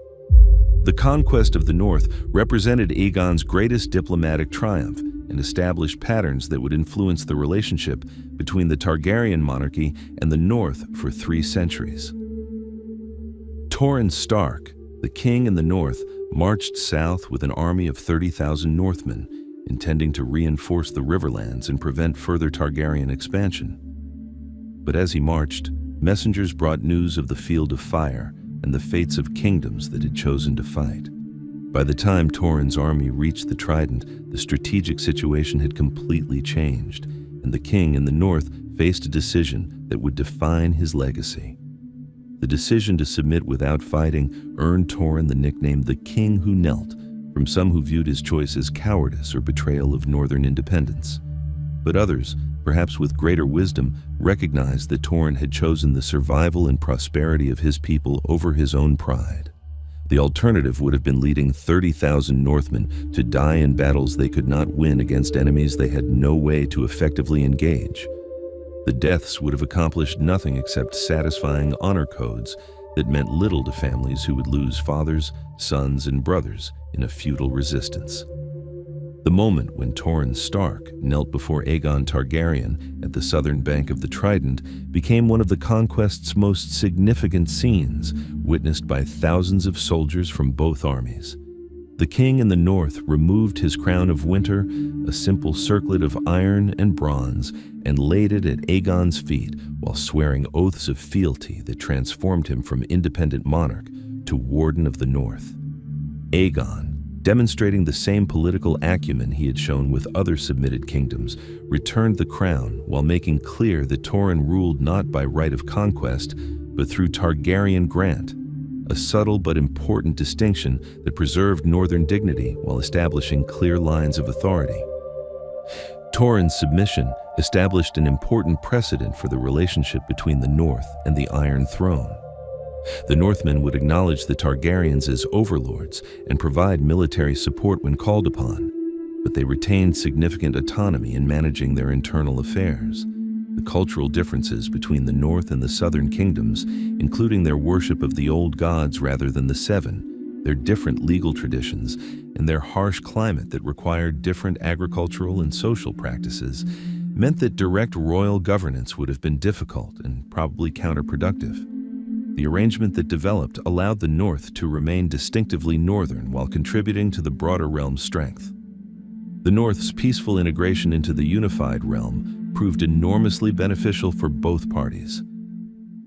The conquest of the North represented Aegon's greatest diplomatic triumph and established patterns that would influence the relationship between the Targaryen monarchy and the North for 3 centuries. Torrhen Stark, the king in the North, marched south with an army of 30,000 Northmen, intending to reinforce the Riverlands and prevent further Targaryen expansion. But as he marched, messengers brought news of the field of fire and the fates of kingdoms that had chosen to fight. By the time Torrhen's army reached the Trident, the strategic situation had completely changed, and the king in the north faced a decision that would define his legacy. The decision to submit without fighting earned Torrhen the nickname the King Who Knelt, from some who viewed his choice as cowardice or betrayal of northern independence. But others, perhaps with greater wisdom, recognized that Torrhen had chosen the survival and prosperity of his people over his own pride. The alternative would have been leading 30,000 Northmen to die in battles they could not win against enemies they had no way to effectively engage. The deaths would have accomplished nothing except satisfying honor codes that meant little to families who would lose fathers, sons, and brothers in a futile resistance. The moment when Torrhen Stark knelt before Aegon Targaryen at the southern bank of the Trident became one of the Conquest's most significant scenes, witnessed by thousands of soldiers from both armies. The king in the north removed his crown of winter, a simple circlet of iron and bronze, and laid it at Aegon's feet while swearing oaths of fealty that transformed him from independent monarch to warden of the north. Aegon, demonstrating the same political acumen he had shown with other submitted kingdoms, returned the crown while making clear that Torrhen ruled not by right of conquest, but through Targaryen grant, a subtle but important distinction that preserved northern dignity while establishing clear lines of authority. Torrhen's submission established an important precedent for the relationship between the North and the Iron Throne. The Northmen would acknowledge the Targaryens as overlords and provide military support when called upon, but they retained significant autonomy in managing their internal affairs. The cultural differences between the North and the Southern kingdoms, including their worship of the old gods rather than the Seven, their different legal traditions, and their harsh climate that required different agricultural and social practices, meant that direct royal governance would have been difficult and probably counterproductive. The arrangement that developed allowed the North to remain distinctively northern while contributing to the broader realm's strength. The North's peaceful integration into the unified realm proved enormously beneficial for both parties.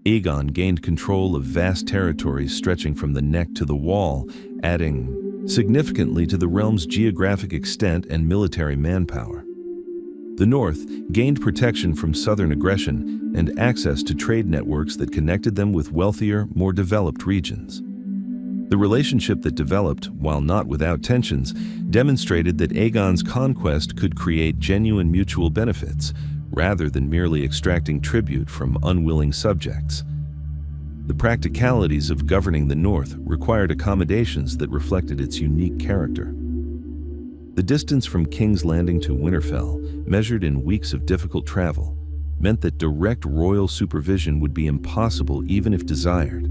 Aegon gained control of vast territories stretching from the neck to the wall, adding significantly to the realm's geographic extent and military manpower. The North gained protection from southern aggression and access to trade networks that connected them with wealthier, more developed regions. The relationship that developed, while not without tensions, demonstrated that Aegon's conquest could create genuine mutual benefits, rather than merely extracting tribute from unwilling subjects. The practicalities of governing the North required accommodations that reflected its unique character. The distance from King's Landing to Winterfell, measured in weeks of difficult travel, meant that direct royal supervision would be impossible even if desired.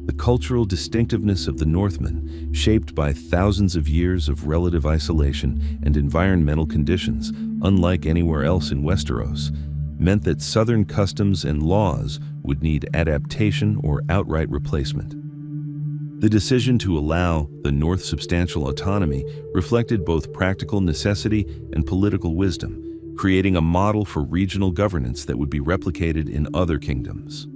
The cultural distinctiveness of the Northmen, shaped by thousands of years of relative isolation and environmental conditions unlike anywhere else in Westeros, meant that southern customs and laws would need adaptation or outright replacement. The decision to allow the North substantial autonomy reflected both practical necessity and political wisdom, creating a model for regional governance that would be replicated in other kingdoms.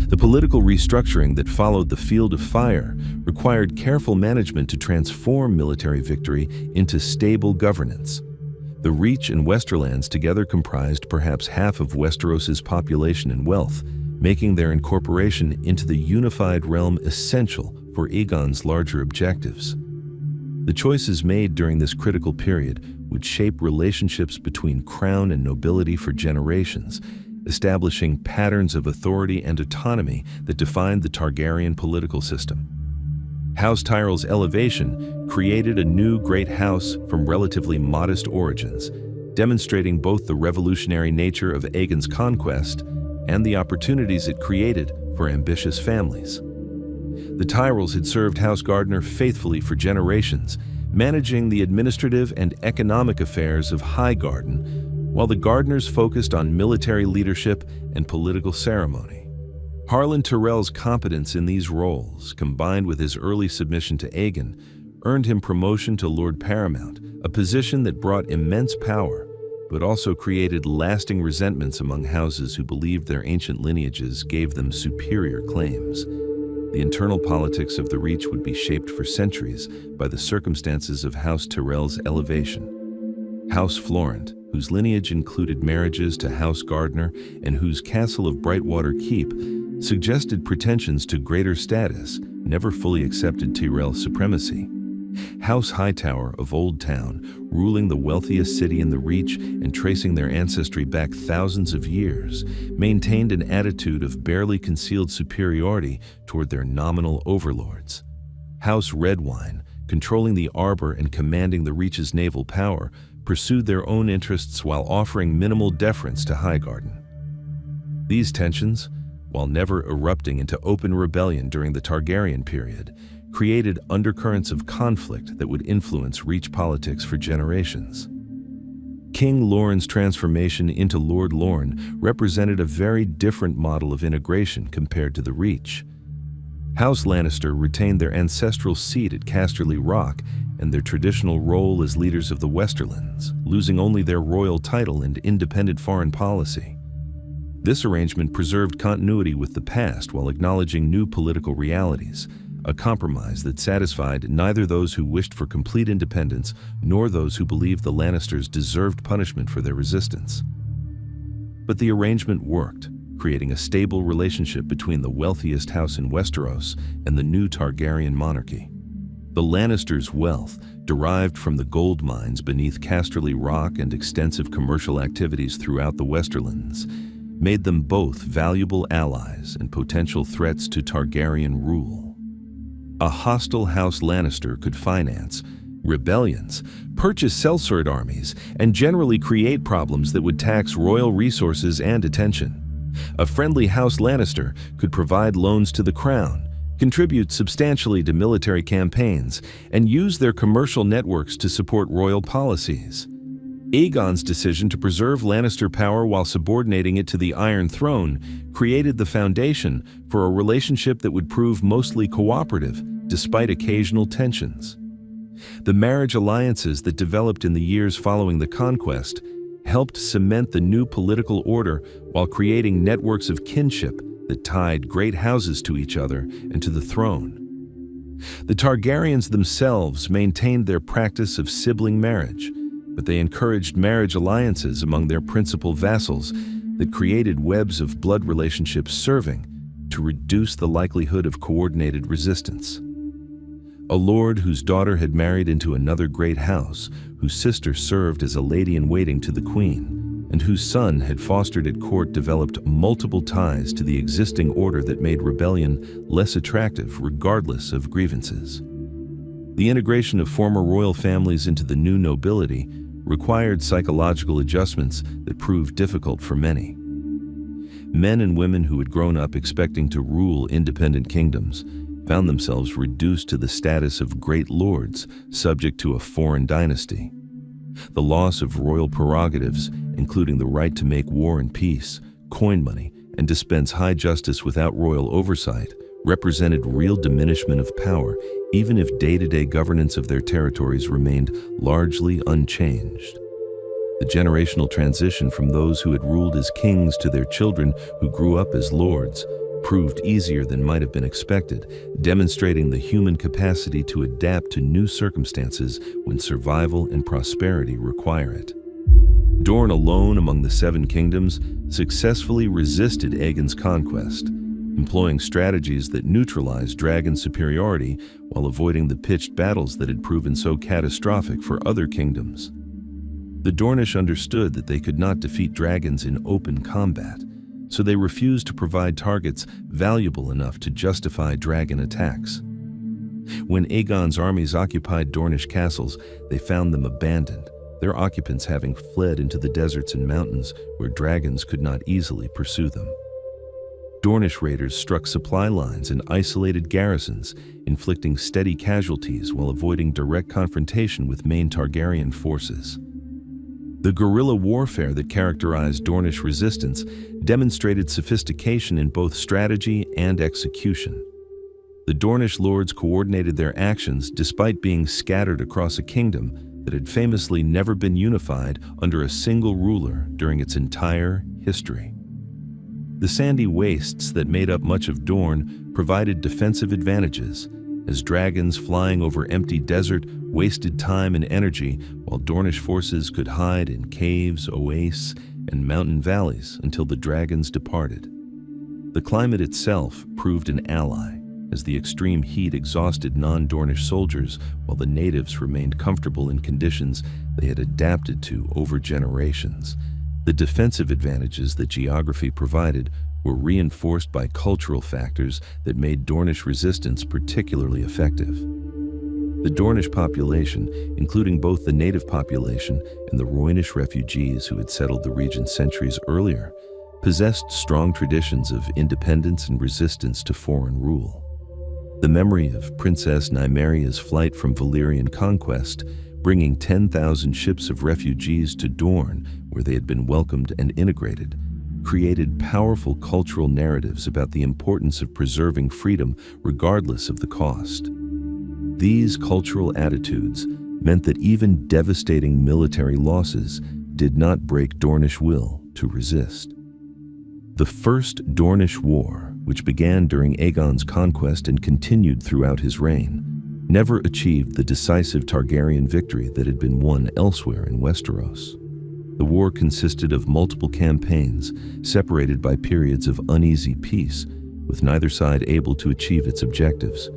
The political restructuring that followed the Field of Fire required careful management to transform military victory into stable governance. The Reach and Westerlands together comprised perhaps half of Westeros's population and wealth, making their incorporation into the unified realm essential for Aegon's larger objectives. The choices made during this critical period would shape relationships between crown and nobility for generations, establishing patterns of authority and autonomy that defined the Targaryen political system. House Tyrell's elevation created a new great house from relatively modest origins, demonstrating both the revolutionary nature of Aegon's conquest and the opportunities it created for ambitious families. The Tyrells had served House Gardener faithfully for generations, managing the administrative and economic affairs of Highgarden, while the Gardeners focused on military leadership and political ceremony. Harlan Tyrell's competence in these roles, combined with his early submission to Aegon, earned him promotion to Lord Paramount, a position that brought immense power, but also created lasting resentments among houses who believed their ancient lineages gave them superior claims. The internal politics of the Reach would be shaped for centuries by the circumstances of House Tyrell's elevation. House Florent, whose lineage included marriages to House Gardner and whose castle of Brightwater Keep suggested pretensions to greater status, never fully accepted Tyrell's supremacy. House Hightower of Old Town, ruling the wealthiest city in the Reach and tracing their ancestry back thousands of years, maintained an attitude of barely concealed superiority toward their nominal overlords. House Redwine, controlling the Arbor and commanding the Reach's naval power, pursued their own interests while offering minimal deference to Highgarden. These tensions, while never erupting into open rebellion during the Targaryen period, created undercurrents of conflict that would influence Reach politics for generations. King Lorne's transformation into Lord Lorne represented a very different model of integration compared to the Reach. House Lannister retained their ancestral seat at Casterly Rock and their traditional role as leaders of the Westerlands, losing only their royal title and independent foreign policy. This arrangement preserved continuity with the past while acknowledging new political realities, a compromise that satisfied neither those who wished for complete independence nor those who believed the Lannisters deserved punishment for their resistance. But the arrangement worked, creating a stable relationship between the wealthiest house in Westeros and the new Targaryen monarchy. The Lannisters' wealth, derived from the gold mines beneath Casterly Rock and extensive commercial activities throughout the Westerlands, made them both valuable allies and potential threats to Targaryen rule. A hostile House Lannister could finance rebellions, purchase sellsword armies, and generally create problems that would tax royal resources and attention. A friendly House Lannister could provide loans to the crown, contribute substantially to military campaigns, and use their commercial networks to support royal policies. Aegon's decision to preserve Lannister power while subordinating it to the Iron Throne created the foundation for a relationship that would prove mostly cooperative, despite occasional tensions. The marriage alliances that developed in the years following the Conquest helped cement the new political order while creating networks of kinship that tied great houses to each other and to the throne. The Targaryens themselves maintained their practice of sibling marriage, but they encouraged marriage alliances among their principal vassals that created webs of blood relationships serving to reduce the likelihood of coordinated resistance. A lord whose daughter had married into another great house, whose sister served as a lady-in-waiting to the queen, and whose son had fostered at court developed multiple ties to the existing order that made rebellion less attractive regardless of grievances. The integration of former royal families into the new nobility required psychological adjustments that proved difficult for many. Men and women who had grown up expecting to rule independent kingdoms found themselves reduced to the status of great lords subject to a foreign dynasty. The loss of royal prerogatives, including the right to make war and peace, coin money, and dispense high justice without royal oversight, represented real diminishment of power, even if day-to-day governance of their territories remained largely unchanged. The generational transition from those who had ruled as kings to their children who grew up as lords proved easier than might have been expected, demonstrating the human capacity to adapt to new circumstances when survival and prosperity require it. Dorne alone among the Seven Kingdoms successfully resisted Aegon's conquest, employing strategies that neutralized dragon superiority while avoiding the pitched battles that had proven so catastrophic for other kingdoms. The Dornish understood that they could not defeat dragons in open combat, so they refused to provide targets valuable enough to justify dragon attacks. When Aegon's armies occupied Dornish castles, they found them abandoned, their occupants having fled into the deserts and mountains where dragons could not easily pursue them. Dornish raiders struck supply lines and isolated garrisons, inflicting steady casualties while avoiding direct confrontation with main Targaryen forces. The guerrilla warfare that characterized Dornish resistance demonstrated sophistication in both strategy and execution. The Dornish lords coordinated their actions despite being scattered across a kingdom that had famously never been unified under a single ruler during its entire history. The sandy wastes that made up much of Dorne provided defensive advantages, as dragons flying over empty desert wasted time and energy while Dornish forces could hide in caves, oases, and mountain valleys until the dragons departed. The climate itself proved an ally, as the extreme heat exhausted non-Dornish soldiers while the natives remained comfortable in conditions they had adapted to over generations. The defensive advantages that geography provided were reinforced by cultural factors that made Dornish resistance particularly effective. The Dornish population, including both the native population and the Rhaenys refugees who had settled the region centuries earlier, possessed strong traditions of independence and resistance to foreign rule. The memory of Princess Nymeria's flight from Valyrian conquest, bringing 10,000 ships of refugees to Dorne, where they had been welcomed and integrated, created powerful cultural narratives about the importance of preserving freedom regardless of the cost. These cultural attitudes meant that even devastating military losses did not break Dornish will to resist. The First Dornish War, which began during Aegon's conquest and continued throughout his reign, never achieved the decisive Targaryen victory that had been won elsewhere in Westeros. The war consisted of multiple campaigns, separated by periods of uneasy peace, with neither side able to achieve its objectives.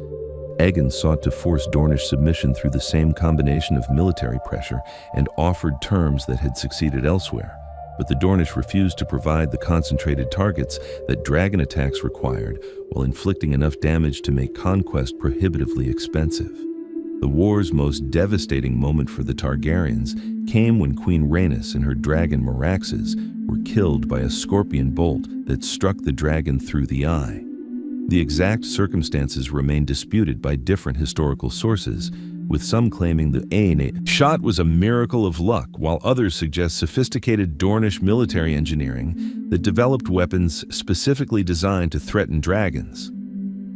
Aegon sought to force Dornish submission through the same combination of military pressure and offered terms that had succeeded elsewhere, but the Dornish refused to provide the concentrated targets that dragon attacks required, while inflicting enough damage to make conquest prohibitively expensive. The war's most devastating moment for the Targaryens came when Queen Rhaenys and her dragon Meraxes were killed by a scorpion bolt that struck the dragon through the eye. The exact circumstances remain disputed by different historical sources, with some claiming the Aegon shot was a miracle of luck, while others suggest sophisticated Dornish military engineering that developed weapons specifically designed to threaten dragons.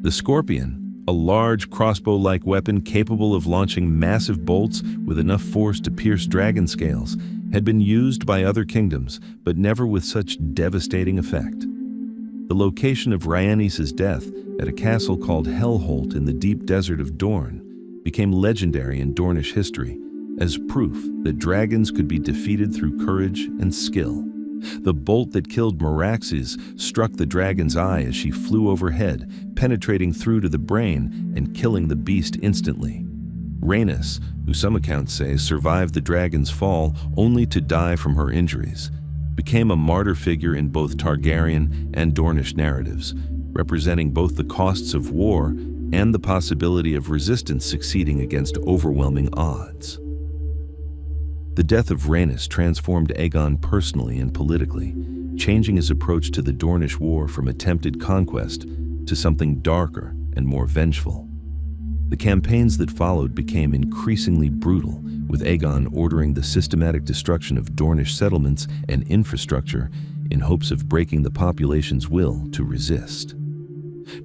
The scorpion, a large crossbow-like weapon capable of launching massive bolts with enough force to pierce dragon scales, had been used by other kingdoms, but never with such devastating effect. The location of Rhaenys' death at a castle called Hellholt in the deep desert of Dorne became legendary in Dornish history as proof that dragons could be defeated through courage and skill. The bolt that killed Meraxes struck the dragon's eye as she flew overhead, penetrating through to the brain and killing the beast instantly. Rhaenys, who some accounts say survived the dragon's fall only to die from her injuries, became a martyr figure in both Targaryen and Dornish narratives, representing both the costs of war and the possibility of resistance succeeding against overwhelming odds. The death of Rhaenys transformed Aegon personally and politically, changing his approach to the Dornish war from attempted conquest to something darker and more vengeful. The campaigns that followed became increasingly brutal, with Aegon ordering the systematic destruction of Dornish settlements and infrastructure in hopes of breaking the population's will to resist.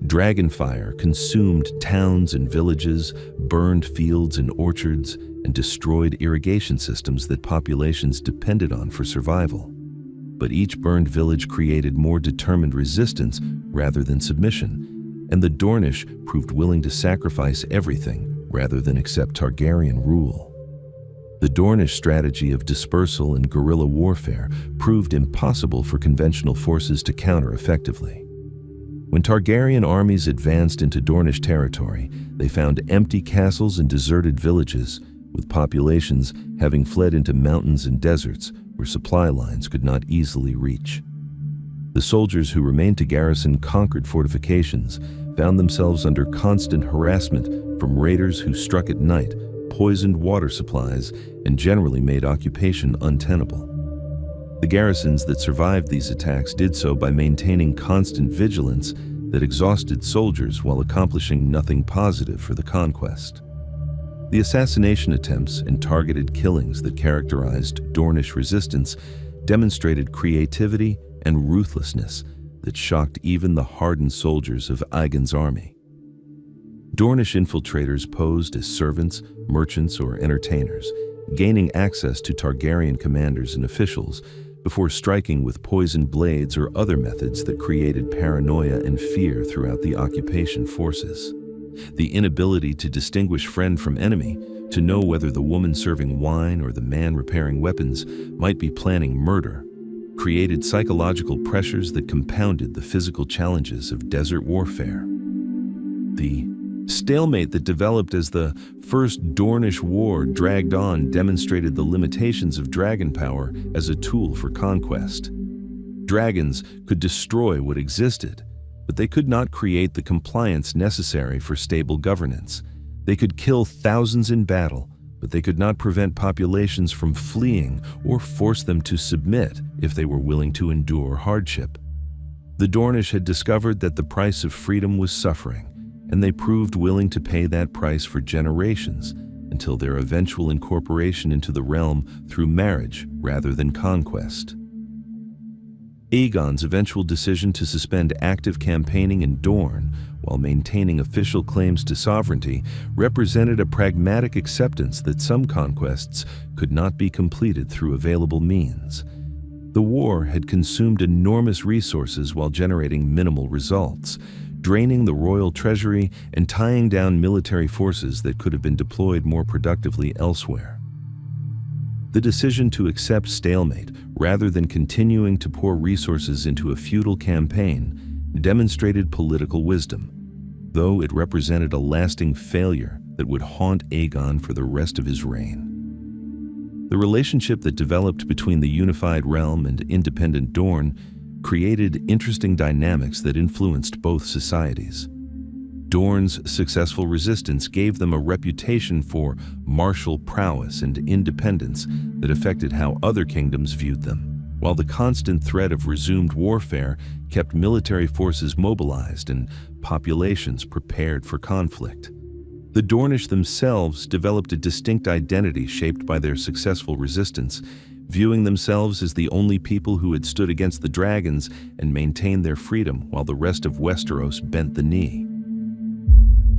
Dragonfire consumed towns and villages, burned fields and orchards, and destroyed irrigation systems that populations depended on for survival. But each burned village created more determined resistance rather than submission, and the Dornish proved willing to sacrifice everything rather than accept Targaryen rule. The Dornish strategy of dispersal and guerrilla warfare proved impossible for conventional forces to counter effectively. When Targaryen armies advanced into Dornish territory, they found empty castles and deserted villages, with populations having fled into mountains and deserts where supply lines could not easily reach. The soldiers who remained to garrison conquered fortifications found themselves under constant harassment from raiders who struck at night, poisoned water supplies, and generally made occupation untenable. The garrisons that survived these attacks did so by maintaining constant vigilance that exhausted soldiers while accomplishing nothing positive for the conquest. The assassination attempts and targeted killings that characterized Dornish resistance demonstrated creativity and ruthlessness that shocked even the hardened soldiers of Aegon's army. Dornish infiltrators posed as servants, merchants, or entertainers, gaining access to Targaryen commanders and officials before striking with poisoned blades or other methods that created paranoia and fear throughout the occupation forces. The inability to distinguish friend from enemy, to know whether the woman serving wine or the man repairing weapons might be planning murder, created psychological pressures that compounded the physical challenges of desert warfare. The stalemate that developed as the First Dornish War dragged on demonstrated the limitations of dragon power as a tool for conquest. Dragons could destroy what existed, but they could not create the compliance necessary for stable governance. They could kill thousands in battle, but they could not prevent populations from fleeing or force them to submit if they were willing to endure hardship. The Dornish had discovered that the price of freedom was suffering, and they proved willing to pay that price for generations until their eventual incorporation into the realm through marriage rather than conquest. Aegon's eventual decision to suspend active campaigning in Dorne while maintaining official claims to sovereignty represented a pragmatic acceptance that some conquests could not be completed through available means. The war had consumed enormous resources while generating minimal results, draining the royal treasury and tying down military forces that could have been deployed more productively elsewhere. The decision to accept stalemate rather than continuing to pour resources into a futile campaign demonstrated political wisdom, though it represented a lasting failure that would haunt Aegon for the rest of his reign. The relationship that developed between the unified realm and independent Dorne created interesting dynamics that influenced both societies. Dorne's successful resistance gave them a reputation for martial prowess and independence that affected how other kingdoms viewed them, while the constant threat of resumed warfare kept military forces mobilized and populations prepared for conflict. The Dornish themselves developed a distinct identity shaped by their successful resistance, viewing themselves as the only people who had stood against the dragons and maintained their freedom while the rest of Westeros bent the knee.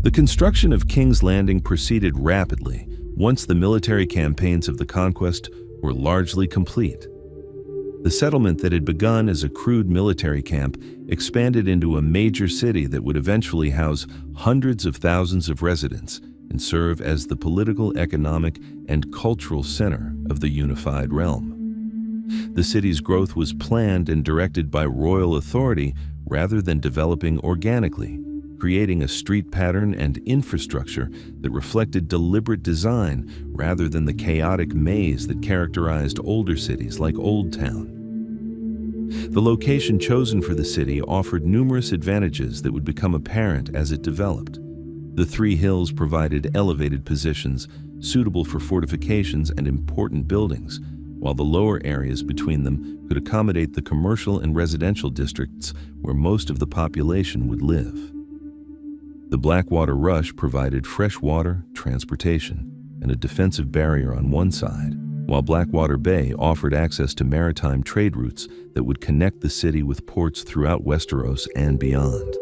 The construction of King's Landing proceeded rapidly once the military campaigns of the Conquest were largely complete. The settlement that had begun as a crude military camp expanded into a major city that would eventually house hundreds of thousands of residents and serve as the political, economic, and cultural center of the unified realm. The city's growth was planned and directed by royal authority rather than developing organically, creating a street pattern and infrastructure that reflected deliberate design rather than the chaotic maze that characterized older cities like Old Town. The location chosen for the city offered numerous advantages that would become apparent as it developed. The three hills provided elevated positions suitable for fortifications and important buildings, while the lower areas between them could accommodate the commercial and residential districts where most of the population would live. The Blackwater Rush provided fresh water, transportation, and a defensive barrier on one side, while Blackwater Bay offered access to maritime trade routes that would connect the city with ports throughout Westeros and beyond.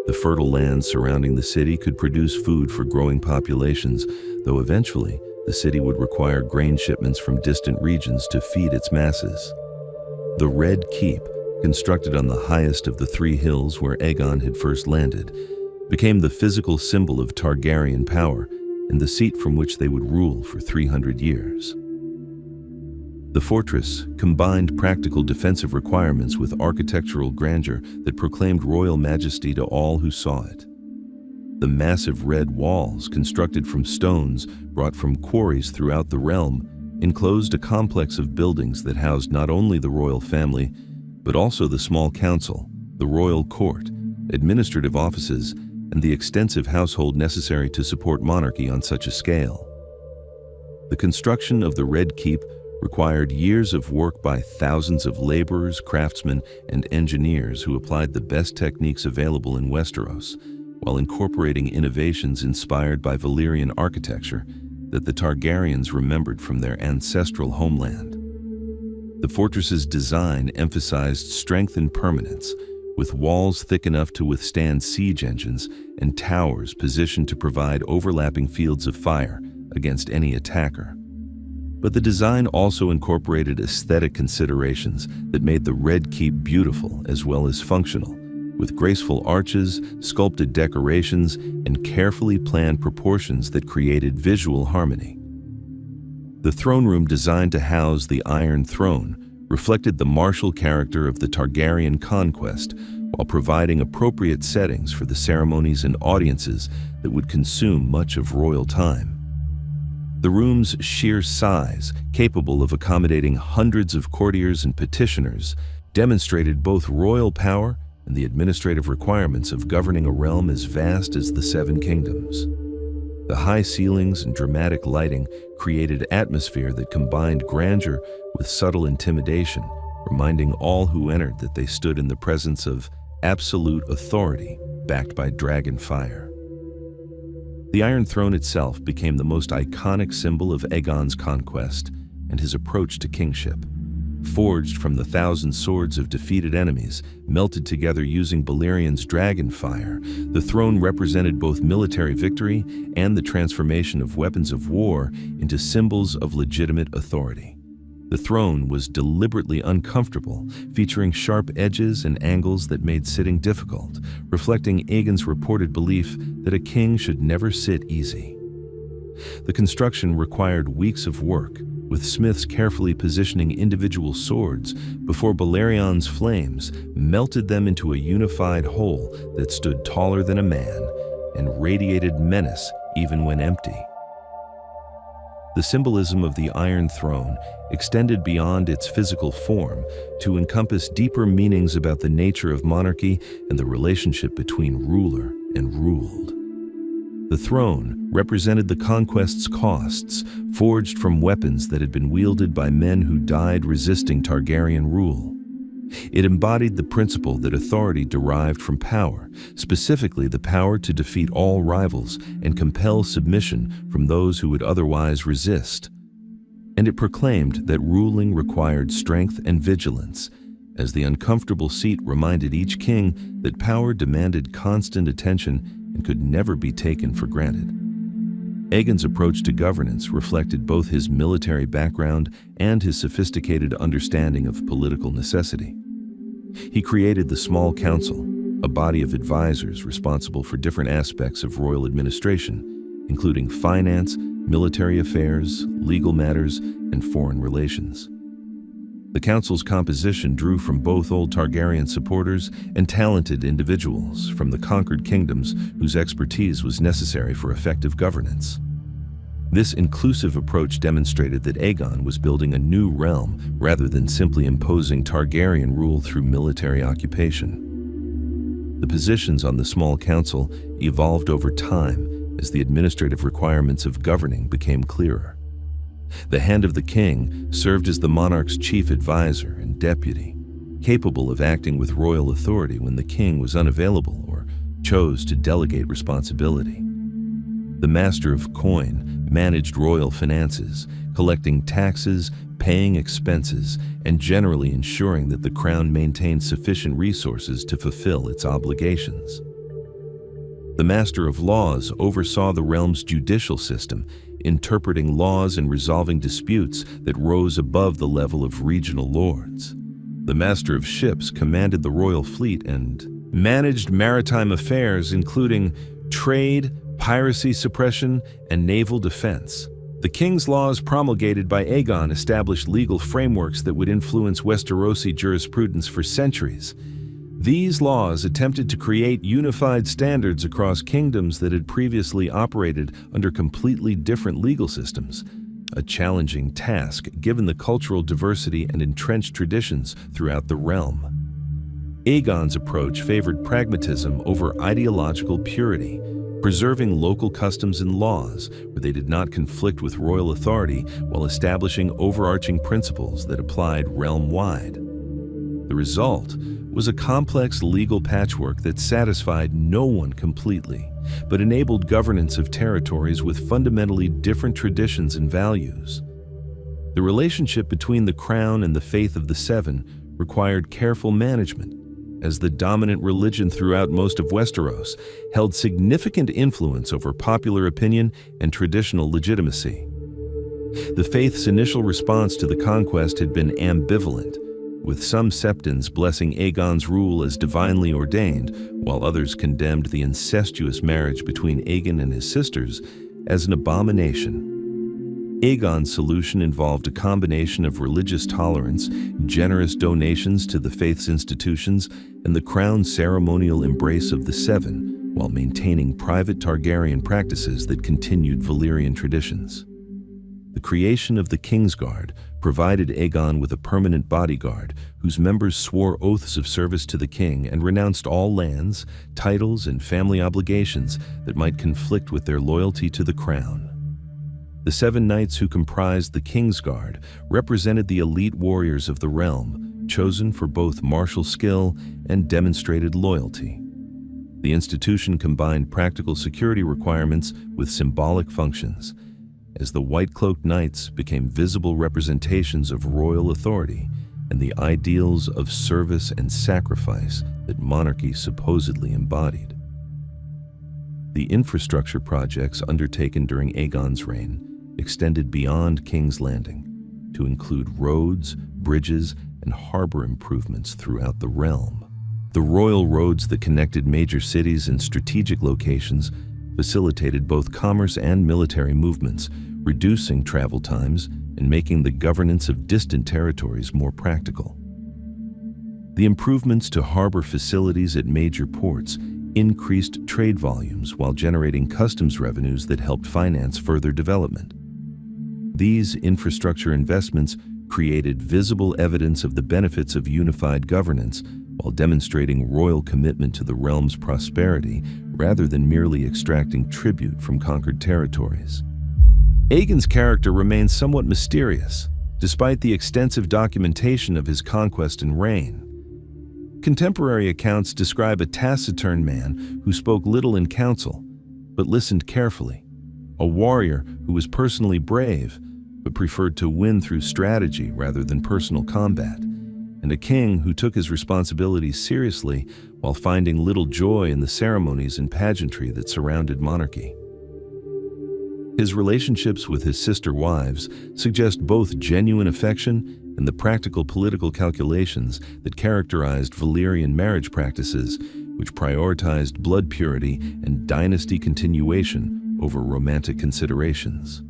The fertile lands surrounding the city could produce food for growing populations, though eventually the city would require grain shipments from distant regions to feed its masses. The Red Keep, constructed on the highest of the three hills where Aegon had first landed, became the physical symbol of Targaryen power and the seat from which they would rule for 300 years. The fortress combined practical defensive requirements with architectural grandeur that proclaimed royal majesty to all who saw it. The massive red walls, constructed from stones brought from quarries throughout the realm, enclosed a complex of buildings that housed not only the royal family, but also the small council, the royal court, administrative offices, and the extensive household necessary to support monarchy on such a scale. The construction of the Red Keep required years of work by thousands of laborers, craftsmen, and engineers who applied the best techniques available in Westeros, while incorporating innovations inspired by Valyrian architecture that the Targaryens remembered from their ancestral homeland. The fortress's design emphasized strength and permanence, with walls thick enough to withstand siege engines and towers positioned to provide overlapping fields of fire against any attacker. But the design also incorporated aesthetic considerations that made the Red Keep beautiful as well as functional, with graceful arches, sculpted decorations, and carefully planned proportions that created visual harmony. The throne room, designed to house the Iron Throne, reflected the martial character of the Targaryen conquest while providing appropriate settings for the ceremonies and audiences that would consume much of royal time. The room's sheer size, capable of accommodating hundreds of courtiers and petitioners, demonstrated both royal power and the administrative requirements of governing a realm as vast as the Seven Kingdoms. The high ceilings and dramatic lighting created atmosphere that combined grandeur with subtle intimidation, reminding all who entered that they stood in the presence of absolute authority backed by dragonfire. The Iron Throne itself became the most iconic symbol of Aegon's conquest and his approach to kingship. Forged from the thousand swords of defeated enemies, melted together using Balerion's dragonfire, the throne represented both military victory and the transformation of weapons of war into symbols of legitimate authority. The throne was deliberately uncomfortable, featuring sharp edges and angles that made sitting difficult, reflecting Aegon's reported belief that a king should never sit easy. The construction required weeks of work, with smiths carefully positioning individual swords before Balerion's flames melted them into a unified whole that stood taller than a man and radiated menace even when empty. The symbolism of the Iron Throne extended beyond its physical form to encompass deeper meanings about the nature of monarchy and the relationship between ruler and ruled. The throne represented the conquest's costs, forged from weapons that had been wielded by men who died resisting Targaryen rule. It embodied the principle that authority derived from power, specifically the power to defeat all rivals and compel submission from those who would otherwise resist. And it proclaimed that ruling required strength and vigilance, as the uncomfortable seat reminded each king that power demanded constant attention and could never be taken for granted. Aegon's approach to governance reflected both his military background and his sophisticated understanding of political necessity. He created the Small Council, a body of advisors responsible for different aspects of royal administration, including finance, military affairs, legal matters, and foreign relations. The council's composition drew from both old Targaryen supporters and talented individuals from the conquered kingdoms whose expertise was necessary for effective governance. This inclusive approach demonstrated that Aegon was building a new realm rather than simply imposing Targaryen rule through military occupation. The positions on the Small Council evolved over time as the administrative requirements of governing became clearer. The Hand of the King served as the monarch's chief advisor and deputy, capable of acting with royal authority when the king was unavailable or chose to delegate responsibility. The Master of Coin managed royal finances, collecting taxes, paying expenses, and generally ensuring that the crown maintained sufficient resources to fulfill its obligations. The Master of Laws oversaw the realm's judicial system, interpreting laws and resolving disputes that rose above the level of regional lords. The Master of Ships commanded the royal fleet and managed maritime affairs, including trade, piracy suppression, and naval defense. The king's laws promulgated by Aegon established legal frameworks that would influence Westerosi jurisprudence for centuries. These laws attempted to create unified standards across kingdoms that had previously operated under completely different legal systems, a challenging task given the cultural diversity and entrenched traditions throughout the realm. Aegon's approach favored pragmatism over ideological purity, preserving local customs and laws where they did not conflict with royal authority while establishing overarching principles that applied realm-wide. The result was a complex legal patchwork that satisfied no one completely, but enabled governance of territories with fundamentally different traditions and values. The relationship between the crown and the faith of the Seven required careful management, as the dominant religion throughout most of Westeros, held significant influence over popular opinion and traditional legitimacy. The faith's initial response to the conquest had been ambivalent, with some septons blessing Aegon's rule as divinely ordained, while others condemned the incestuous marriage between Aegon and his sisters as an abomination. Aegon's solution involved a combination of religious tolerance, generous donations to the faith's institutions, and the crown's ceremonial embrace of the Seven, while maintaining private Targaryen practices that continued Valyrian traditions. The creation of the Kingsguard provided Aegon with a permanent bodyguard whose members swore oaths of service to the king and renounced all lands, titles, and family obligations that might conflict with their loyalty to the crown. The 7 knights who comprised the Kingsguard represented the elite warriors of the realm, chosen for both martial skill and demonstrated loyalty. The institution combined practical security requirements with symbolic functions, as the white-cloaked knights became visible representations of royal authority and the ideals of service and sacrifice that monarchy supposedly embodied. The infrastructure projects undertaken during Aegon's reign extended beyond King's Landing to include roads, bridges, and harbor improvements throughout the realm. The royal roads that connected major cities and strategic locations facilitated both commerce and military movements, reducing travel times and making the governance of distant territories more practical. The improvements to harbor facilities at major ports increased trade volumes while generating customs revenues that helped finance further development. These infrastructure investments created visible evidence of the benefits of unified governance while demonstrating royal commitment to the realm's prosperity rather than merely extracting tribute from conquered territories. Aegon's character remains somewhat mysterious, despite the extensive documentation of his conquest and reign. Contemporary accounts describe a taciturn man who spoke little in council, but listened carefully, a warrior who was personally brave, but preferred to win through strategy rather than personal combat, and a king who took his responsibilities seriously while finding little joy in the ceremonies and pageantry that surrounded monarchy. His relationships with his sister wives suggest both genuine affection and the practical political calculations that characterized Valyrian marriage practices, which prioritized blood purity and dynasty continuation over romantic considerations.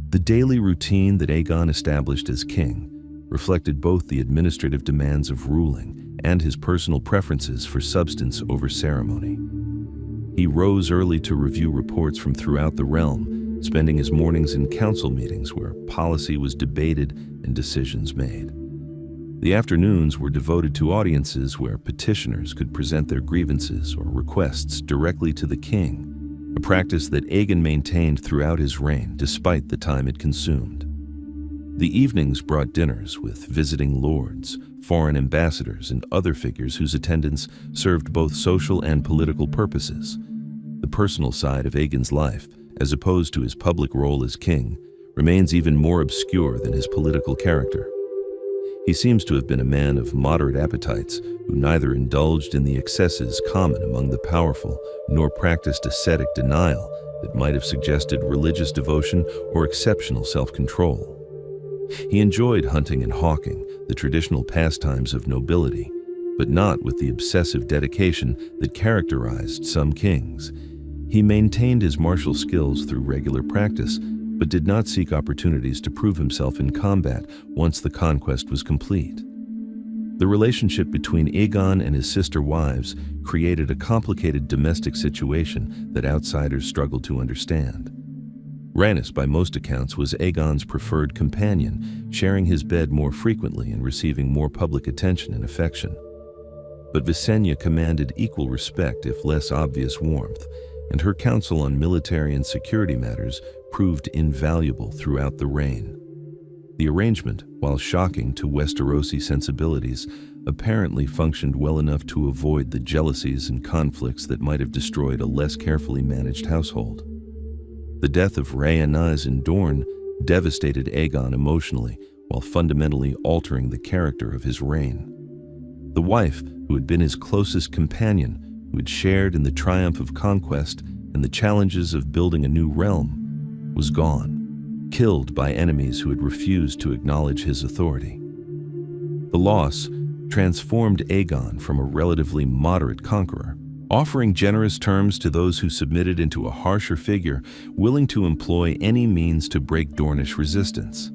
The daily routine that Aegon established as king reflected both the administrative demands of ruling and his personal preferences for substance over ceremony. He rose early to review reports from throughout the realm, spending his mornings in council meetings where policy was debated and decisions made. The afternoons were devoted to audiences where petitioners could present their grievances or requests directly to the king, a practice that Aegon maintained throughout his reign despite the time it consumed. The evenings brought dinners with visiting lords, foreign ambassadors, and other figures whose attendance served both social and political purposes. The personal side of Aegon's life, as opposed to his public role as king, remains even more obscure than his political character. He seems to have been a man of moderate appetites who neither indulged in the excesses common among the powerful nor practiced ascetic denial that might have suggested religious devotion or exceptional self-control. He enjoyed hunting and hawking, the traditional pastimes of nobility, but not with the obsessive dedication that characterized some kings. He maintained his martial skills through regular practice, but did not seek opportunities to prove himself in combat once the conquest was complete. The relationship between Aegon and his sister wives created a complicated domestic situation that outsiders struggled to understand. Rhaenys, by most accounts, was Aegon's preferred companion, sharing his bed more frequently and receiving more public attention and affection. But Visenya commanded equal respect, if less obvious warmth, and her counsel on military and security matters proved invaluable throughout the reign. The arrangement, while shocking to Westerosi sensibilities, apparently functioned well enough to avoid the jealousies and conflicts that might have destroyed a less carefully managed household. The death of Rhaenys in Dorne devastated Aegon emotionally while fundamentally altering the character of his reign. The wife, who had been his closest companion, who had shared in the triumph of conquest and the challenges of building a new realm, was gone, killed by enemies who had refused to acknowledge his authority. The loss transformed Aegon from a relatively moderate conqueror, offering generous terms to those who submitted, into a harsher figure willing to employ any means to break Dornish resistance.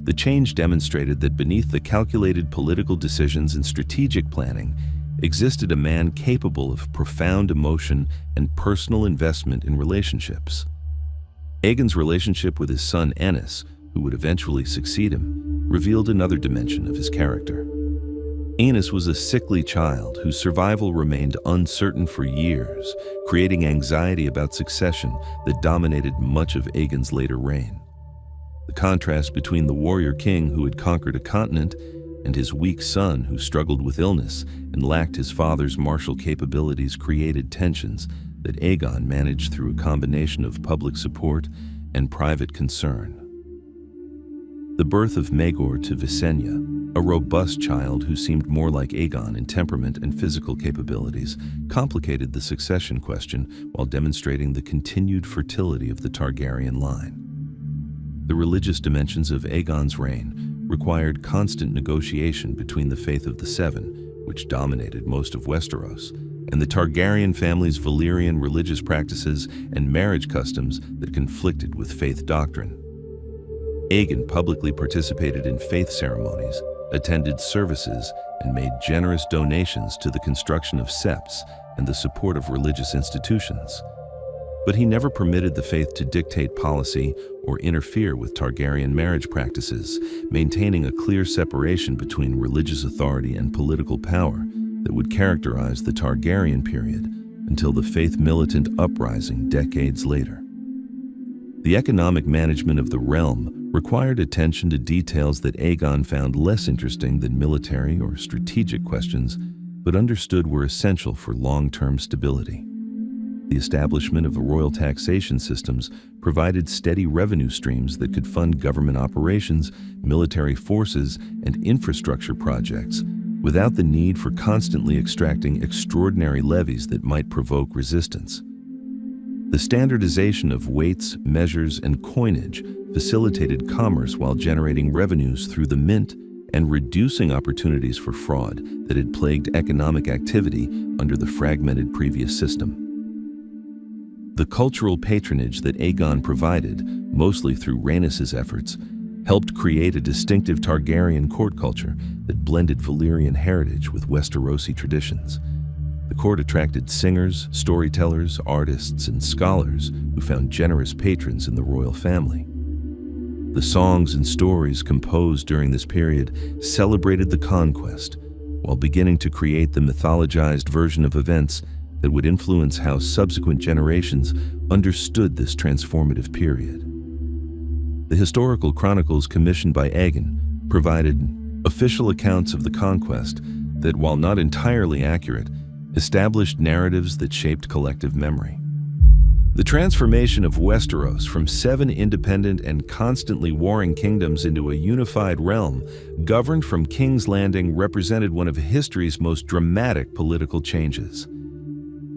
The change demonstrated that beneath the calculated political decisions and strategic planning existed a man capable of profound emotion and personal investment in relationships. Aegon's relationship with his son Aenys, who would eventually succeed him, revealed another dimension of his character. Aenys was a sickly child whose survival remained uncertain for years, creating anxiety about succession that dominated much of Aegon's later reign. The contrast between the warrior king who had conquered a continent and his weak son who struggled with illness and lacked his father's martial capabilities created tensions that Aegon managed through a combination of public support and private concern. The birth of Maegor to Visenya, a robust child who seemed more like Aegon in temperament and physical capabilities, complicated the succession question while demonstrating the continued fertility of the Targaryen line. The religious dimensions of Aegon's reign required constant negotiation between the faith of the Seven, which dominated most of Westeros, and the Targaryen family's Valyrian religious practices and marriage customs that conflicted with faith doctrine. Aegon publicly participated in faith ceremonies, attended services, and made generous donations to the construction of septs and the support of religious institutions. But he never permitted the faith to dictate policy or interfere with Targaryen marriage practices, maintaining a clear separation between religious authority and political power that would characterize the Targaryen period until the faith militant uprising decades later. The economic management of the realm required attention to details that Aegon found less interesting than military or strategic questions, but understood were essential for long-term stability. The establishment of royal taxation systems provided steady revenue streams that could fund government operations, military forces, and infrastructure projects without the need for constantly extracting extraordinary levies that might provoke resistance. The standardization of weights, measures, and coinage facilitated commerce while generating revenues through the mint and reducing opportunities for fraud that had plagued economic activity under the fragmented previous system. The cultural patronage that Aegon provided, mostly through Rhaenys' efforts, helped create a distinctive Targaryen court culture that blended Valyrian heritage with Westerosi traditions. The court attracted singers, storytellers, artists, and scholars who found generous patrons in the royal family. The songs and stories composed during this period celebrated the conquest, while beginning to create the mythologized version of events that would influence how subsequent generations understood this transformative period. The historical chronicles commissioned by Aegon provided official accounts of the conquest that, while not entirely accurate, established narratives that shaped collective memory. The transformation of Westeros from 7 independent and constantly warring kingdoms into a unified realm governed from King's Landing represented one of history's most dramatic political changes.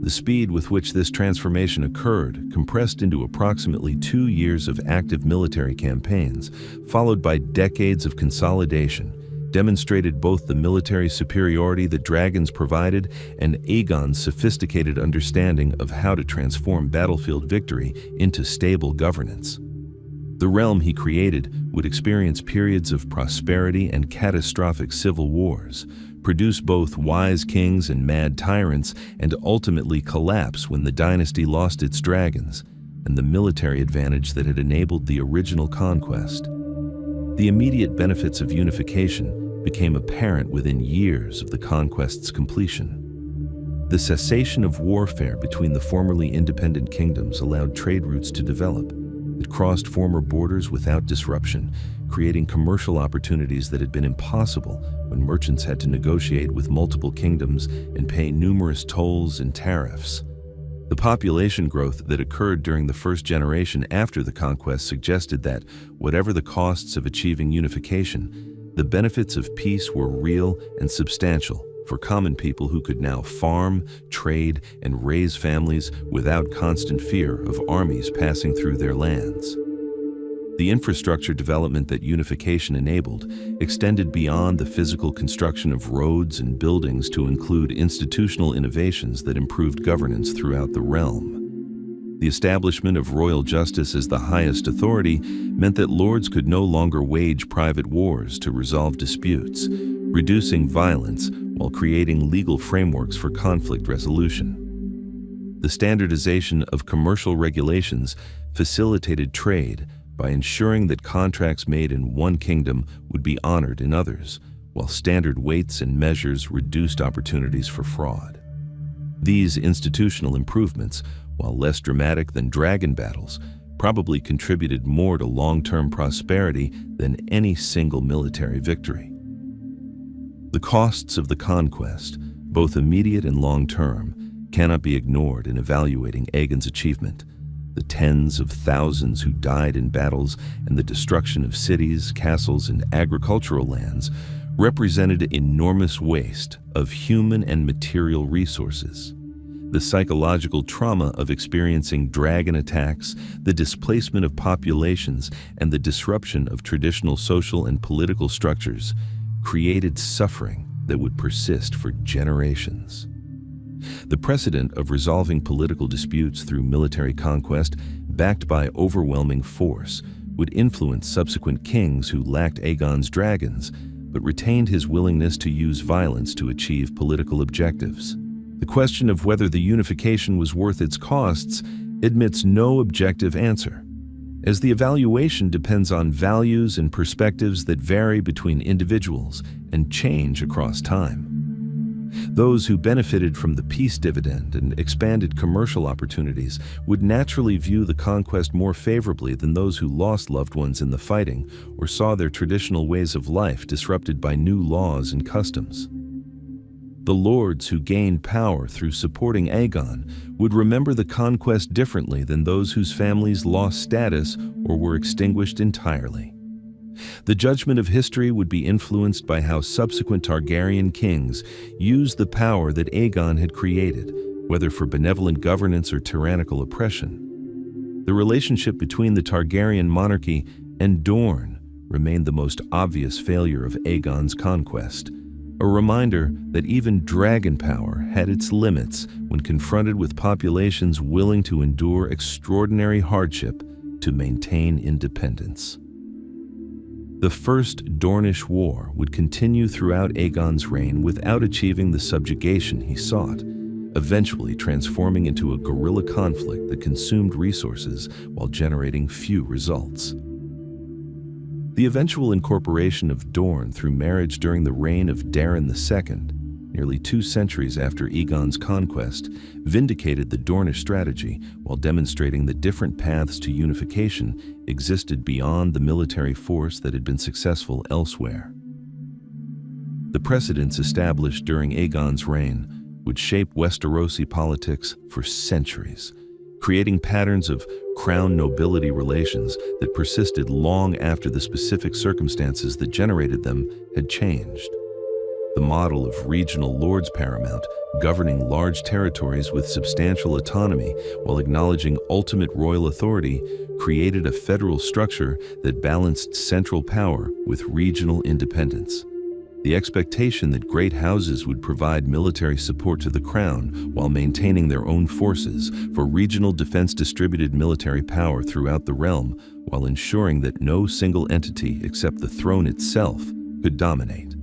The speed with which this transformation occurred, compressed into approximately 2 years of active military campaigns, followed by decades of consolidation, demonstrated both the military superiority that dragons provided and Aegon's sophisticated understanding of how to transform battlefield victory into stable governance. The realm he created would experience periods of prosperity and catastrophic civil wars, produce both wise kings and mad tyrants, and ultimately collapse when the dynasty lost its dragons and the military advantage that had enabled the original conquest. The immediate benefits of unification became apparent within years of the conquest's completion. The cessation of warfare between the formerly independent kingdoms allowed trade routes to develop. It crossed former borders without disruption, creating commercial opportunities that had been impossible when merchants had to negotiate with multiple kingdoms and pay numerous tolls and tariffs. The population growth that occurred during the first generation after the conquest suggested that, whatever the costs of achieving unification, The benefits of peace were real and substantial for common people who could now farm, trade, and raise families without constant fear of armies passing through their lands. The infrastructure development that unification enabled extended beyond the physical construction of roads and buildings to include institutional innovations that improved governance throughout the realm. The establishment of royal justice as the highest authority meant that lords could no longer wage private wars to resolve disputes, reducing violence while creating legal frameworks for conflict resolution. The standardization of commercial regulations facilitated trade by ensuring that contracts made in one kingdom would be honored in others, while standard weights and measures reduced opportunities for fraud. These institutional improvements, while less dramatic than dragon battles, probably contributed more to long-term prosperity than any single military victory. The costs of the conquest, both immediate and long-term, cannot be ignored in evaluating Aegon's achievement. The tens of thousands who died in battles and the destruction of cities, castles, and agricultural lands represented enormous waste of human and material resources. The psychological trauma of experiencing dragon attacks, the displacement of populations, and the disruption of traditional social and political structures created suffering that would persist for generations. The precedent of resolving political disputes through military conquest, backed by overwhelming force, would influence subsequent kings who lacked Aegon's dragons, but retained his willingness to use violence to achieve political objectives. The question of whether the unification was worth its costs admits no objective answer, as the evaluation depends on values and perspectives that vary between individuals and change across time. Those who benefited from the peace dividend and expanded commercial opportunities would naturally view the conquest more favorably than those who lost loved ones in the fighting or saw their traditional ways of life disrupted by new laws and customs. The lords who gained power through supporting Aegon would remember the conquest differently than those whose families lost status or were extinguished entirely. The judgment of history would be influenced by how subsequent Targaryen kings used the power that Aegon had created, whether for benevolent governance or tyrannical oppression. The relationship between the Targaryen monarchy and Dorne remained the most obvious failure of Aegon's conquest, a reminder that even dragon power had its limits when confronted with populations willing to endure extraordinary hardship to maintain independence. The First Dornish War would continue throughout Aegon's reign without achieving the subjugation he sought, eventually transforming into a guerrilla conflict that consumed resources while generating few results. The eventual incorporation of Dorne through marriage during the reign of Daeron II, nearly 2 centuries after Aegon's conquest, vindicated the Dornish strategy while demonstrating that different paths to unification existed beyond the military force that had been successful elsewhere. The precedents established during Aegon's reign would shape Westerosi politics for centuries, creating patterns of crown nobility relations that persisted long after the specific circumstances that generated them had changed. The model of regional lords paramount, governing large territories with substantial autonomy while acknowledging ultimate royal authority, created a federal structure that balanced central power with regional independence. The expectation that great houses would provide military support to the crown while maintaining their own forces for regional defense distributed military power throughout the realm while ensuring that no single entity except the throne itself could dominate.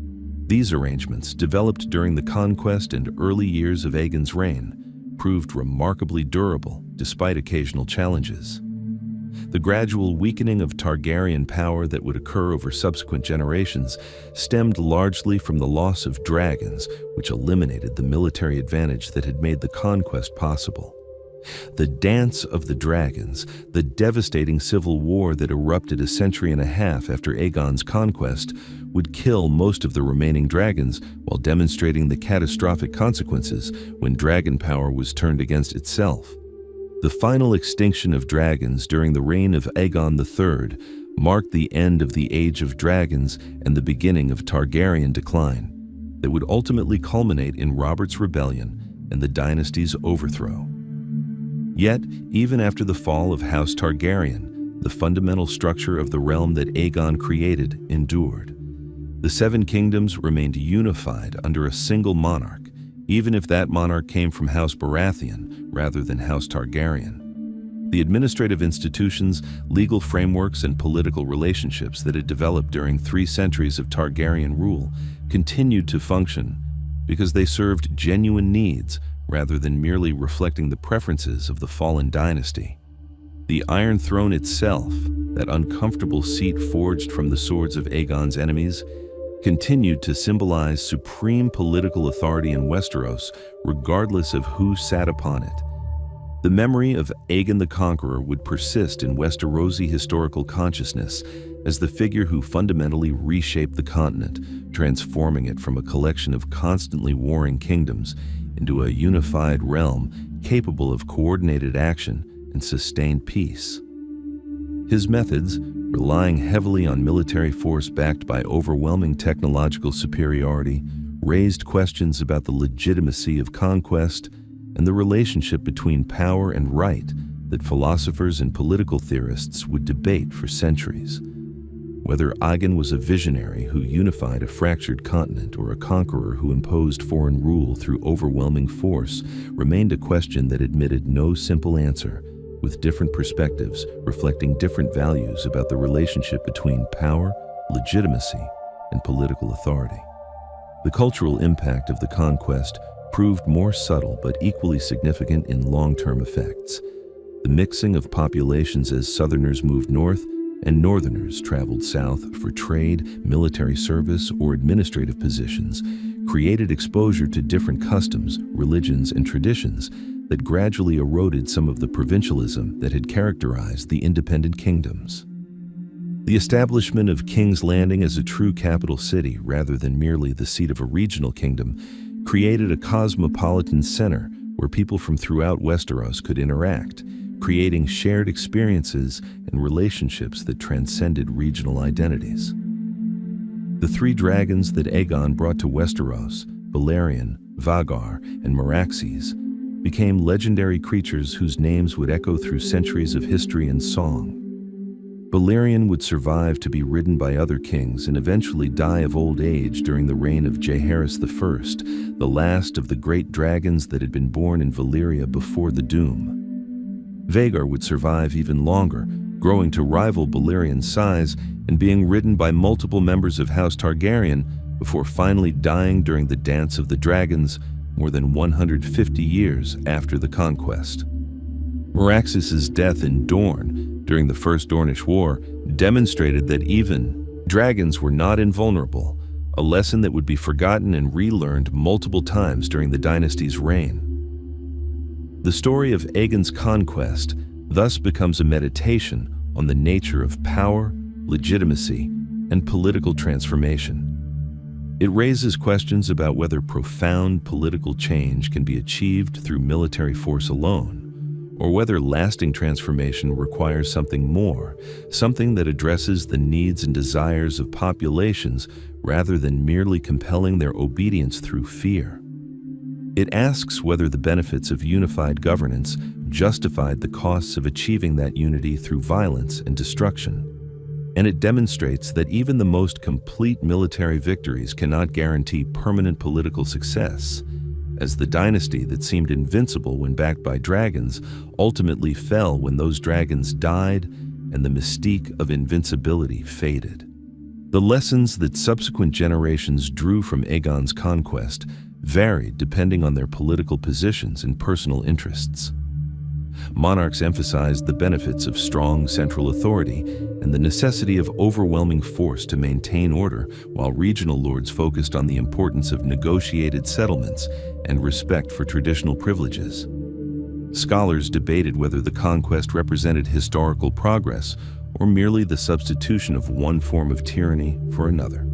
These arrangements, developed during the conquest and early years of Aegon's reign, proved remarkably durable despite occasional challenges. The gradual weakening of Targaryen power that would occur over subsequent generations stemmed largely from the loss of dragons, which eliminated the military advantage that had made the conquest possible. The Dance of the Dragons, the devastating civil war that erupted a century and a half after Aegon's conquest, would kill most of the remaining dragons while demonstrating the catastrophic consequences when dragon power was turned against itself. The final extinction of dragons during the reign of Aegon III marked the end of the Age of Dragons and the beginning of Targaryen decline that would ultimately culminate in Robert's rebellion and the dynasty's overthrow. Yet, even after the fall of House Targaryen, the fundamental structure of the realm that Aegon created endured. The Seven Kingdoms remained unified under a single monarch, even if that monarch came from House Baratheon rather than House Targaryen. The administrative institutions, legal frameworks, and political relationships that had developed during 3 centuries of Targaryen rule continued to function because they served genuine needs rather than merely reflecting the preferences of the fallen dynasty. The Iron Throne itself, that uncomfortable seat forged from the swords of Aegon's enemies, continued to symbolize supreme political authority in Westeros, regardless of who sat upon it. The memory of Aegon the Conqueror would persist in Westerosi historical consciousness as the figure who fundamentally reshaped the continent, transforming it from a collection of constantly warring kingdoms into a unified realm capable of coordinated action and sustained peace. His methods, relying heavily on military force backed by overwhelming technological superiority, raised questions about the legitimacy of conquest and the relationship between power and right that philosophers and political theorists would debate for centuries. Whether Aegon was a visionary who unified a fractured continent or a conqueror who imposed foreign rule through overwhelming force remained a question that admitted no simple answer, with different perspectives reflecting different values about the relationship between power, legitimacy, and political authority. The cultural impact of the conquest proved more subtle but equally significant in long-term effects. The mixing of populations as Southerners moved north and Northerners traveled south for trade, military service, or administrative positions created exposure to different customs, religions, and traditions that gradually eroded some of the provincialism that had characterized the independent kingdoms. The establishment of King's Landing as a true capital city rather than merely the seat of a regional kingdom created a cosmopolitan center where people from throughout Westeros could interact, creating shared experiences and relationships that transcended regional identities. The 3 dragons that Aegon brought to Westeros, Balerion, Vhagar, and Meraxes, became legendary creatures whose names would echo through centuries of history and song. Balerion would survive to be ridden by other kings and eventually die of old age during the reign of Jaehaerys I, the last of the great dragons that had been born in Valyria before the Doom. Vhagar would survive even longer, growing to rival Balerion's size and being ridden by multiple members of House Targaryen before finally dying during the Dance of the Dragons more than 150 years after the conquest. Meraxes' death in Dorne during the First Dornish War demonstrated that even dragons were not invulnerable, a lesson that would be forgotten and relearned multiple times during the dynasty's reign. The story of Aegon's conquest thus becomes a meditation on the nature of power, legitimacy, and political transformation. It raises questions about whether profound political change can be achieved through military force alone, or whether lasting transformation requires something more, something that addresses the needs and desires of populations rather than merely compelling their obedience through fear. It asks whether the benefits of unified governance justified the costs of achieving that unity through violence and destruction. And it demonstrates that even the most complete military victories cannot guarantee permanent political success, as the dynasty that seemed invincible when backed by dragons ultimately fell when those dragons died and the mystique of invincibility faded. The lessons that subsequent generations drew from Aegon's conquest varied depending on their political positions and personal interests. Monarchs emphasized the benefits of strong central authority and the necessity of overwhelming force to maintain order, while regional lords focused on the importance of negotiated settlements and respect for traditional privileges. Scholars debated whether the conquest represented historical progress or merely the substitution of one form of tyranny for another.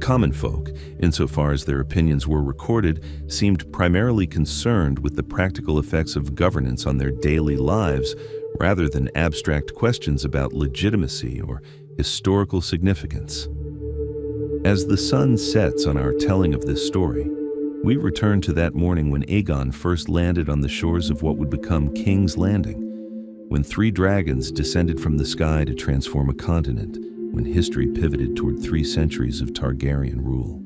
Common folk, insofar as their opinions were recorded, seemed primarily concerned with the practical effects of governance on their daily lives rather than abstract questions about legitimacy or historical significance. As the sun sets on our telling of this story, we return to that morning when Aegon first landed on the shores of what would become King's Landing, when 3 dragons descended from the sky to transform a continent, when history pivoted toward 3 centuries of Targaryen rule.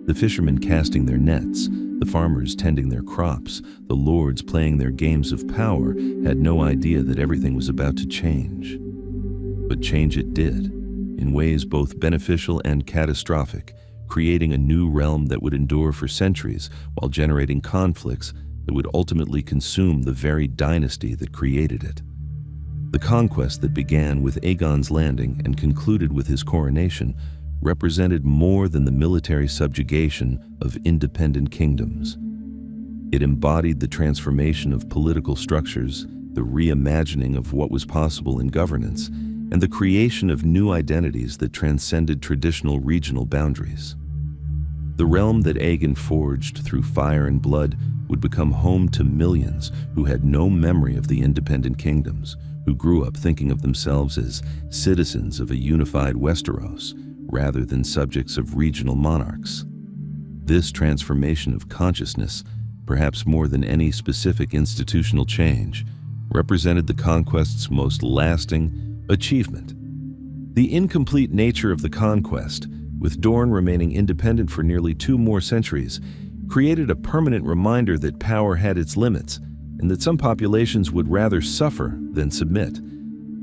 The fishermen casting their nets, the farmers tending their crops, the lords playing their games of power had no idea that everything was about to change. But change it did, in ways both beneficial and catastrophic, creating a new realm that would endure for centuries while generating conflicts that would ultimately consume the very dynasty that created it. The conquest that began with Aegon's landing and concluded with his coronation represented more than the military subjugation of independent kingdoms. It embodied the transformation of political structures, the reimagining of what was possible in governance, and the creation of new identities that transcended traditional regional boundaries. The realm that Aegon forged through fire and blood would become home to millions who had no memory of the independent kingdoms, who grew up thinking of themselves as citizens of a unified Westeros, rather than subjects of regional monarchs. This transformation of consciousness, perhaps more than any specific institutional change, represented the conquest's most lasting achievement. The incomplete nature of the conquest, with Dorne remaining independent for nearly 2 more centuries, created a permanent reminder that power had its limits and that some populations would rather suffer than submit.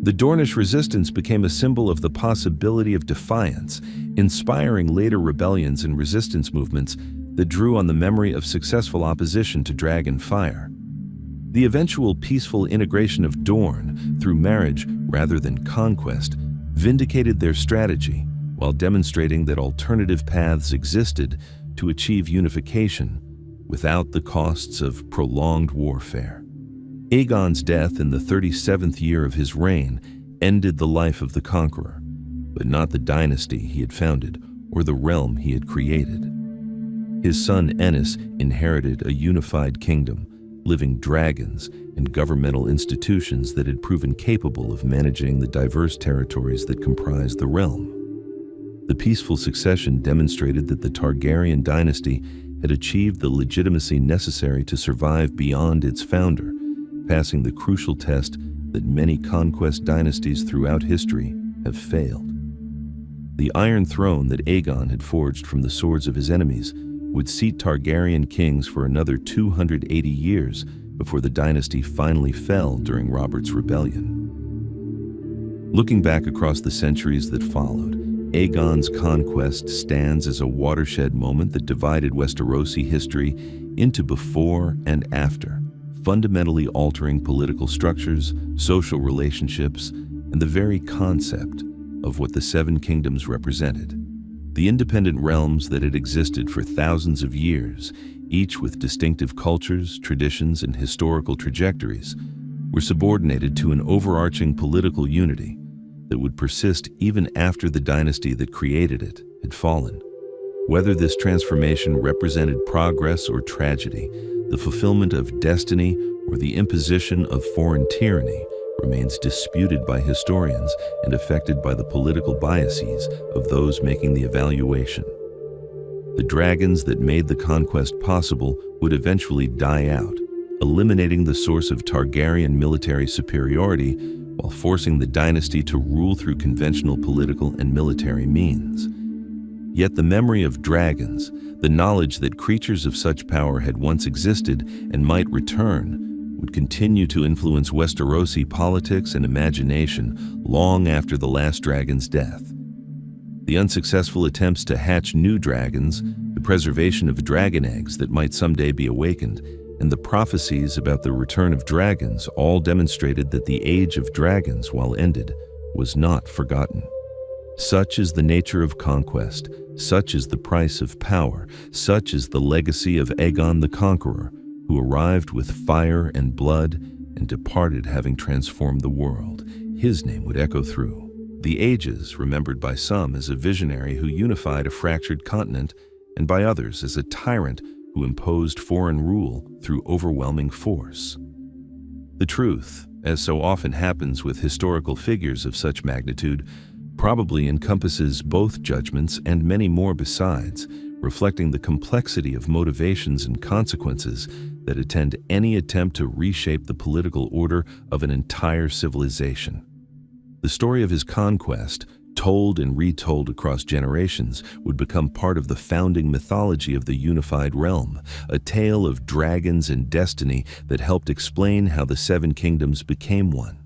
The Dornish resistance became a symbol of the possibility of defiance, inspiring later rebellions and resistance movements that drew on the memory of successful opposition to dragonfire. The eventual peaceful integration of Dorne through marriage rather than conquest vindicated their strategy while demonstrating that alternative paths existed to achieve unification without the costs of prolonged warfare. Aegon's death in the 37th year of his reign ended the life of the conqueror, but not the dynasty he had founded or the realm he had created. His son Aenys inherited a unified kingdom, living dragons and governmental institutions that had proven capable of managing the diverse territories that comprised the realm. The peaceful succession demonstrated that the Targaryen dynasty had achieved the legitimacy necessary to survive beyond its founder, passing the crucial test that many conquest dynasties throughout history have failed. The Iron Throne that Aegon had forged from the swords of his enemies would seat Targaryen kings for another 280 years before the dynasty finally fell during Robert's rebellion. Looking back across the centuries that followed, Aegon's conquest stands as a watershed moment that divided Westerosi history into before and after, fundamentally altering political structures, social relationships, and the very concept of what the Seven Kingdoms represented. The independent realms that had existed for thousands of years, each with distinctive cultures, traditions, and historical trajectories, were subordinated to an overarching political unity that would persist even after the dynasty that created it had fallen. Whether this transformation represented progress or tragedy, the fulfillment of destiny or the imposition of foreign tyranny remains disputed by historians and affected by the political biases of those making the evaluation. The dragons that made the conquest possible would eventually die out, eliminating the source of Targaryen military superiority while forcing the dynasty to rule through conventional political and military means. Yet the memory of dragons, the knowledge that creatures of such power had once existed and might return, would continue to influence Westerosi politics and imagination long after the last dragon's death. The unsuccessful attempts to hatch new dragons, the preservation of dragon eggs that might someday be awakened, and the prophecies about the return of dragons all demonstrated that the age of dragons, while ended, was not forgotten. Such is the nature of conquest, such is the price of power, such is the legacy of Aegon the Conqueror, who arrived with fire and blood and departed having transformed the world. His name would echo through the ages, remembered by some as a visionary who unified a fractured continent, and by others as a tyrant who imposed foreign rule through overwhelming force. The truth, as so often happens with historical figures of such magnitude, probably encompasses both judgments and many more besides, reflecting the complexity of motivations and consequences that attend any attempt to reshape the political order of an entire civilization. The story of his conquest, told and retold across generations, would become part of the founding mythology of the unified realm, a tale of dragons and destiny that helped explain how the Seven Kingdoms became one.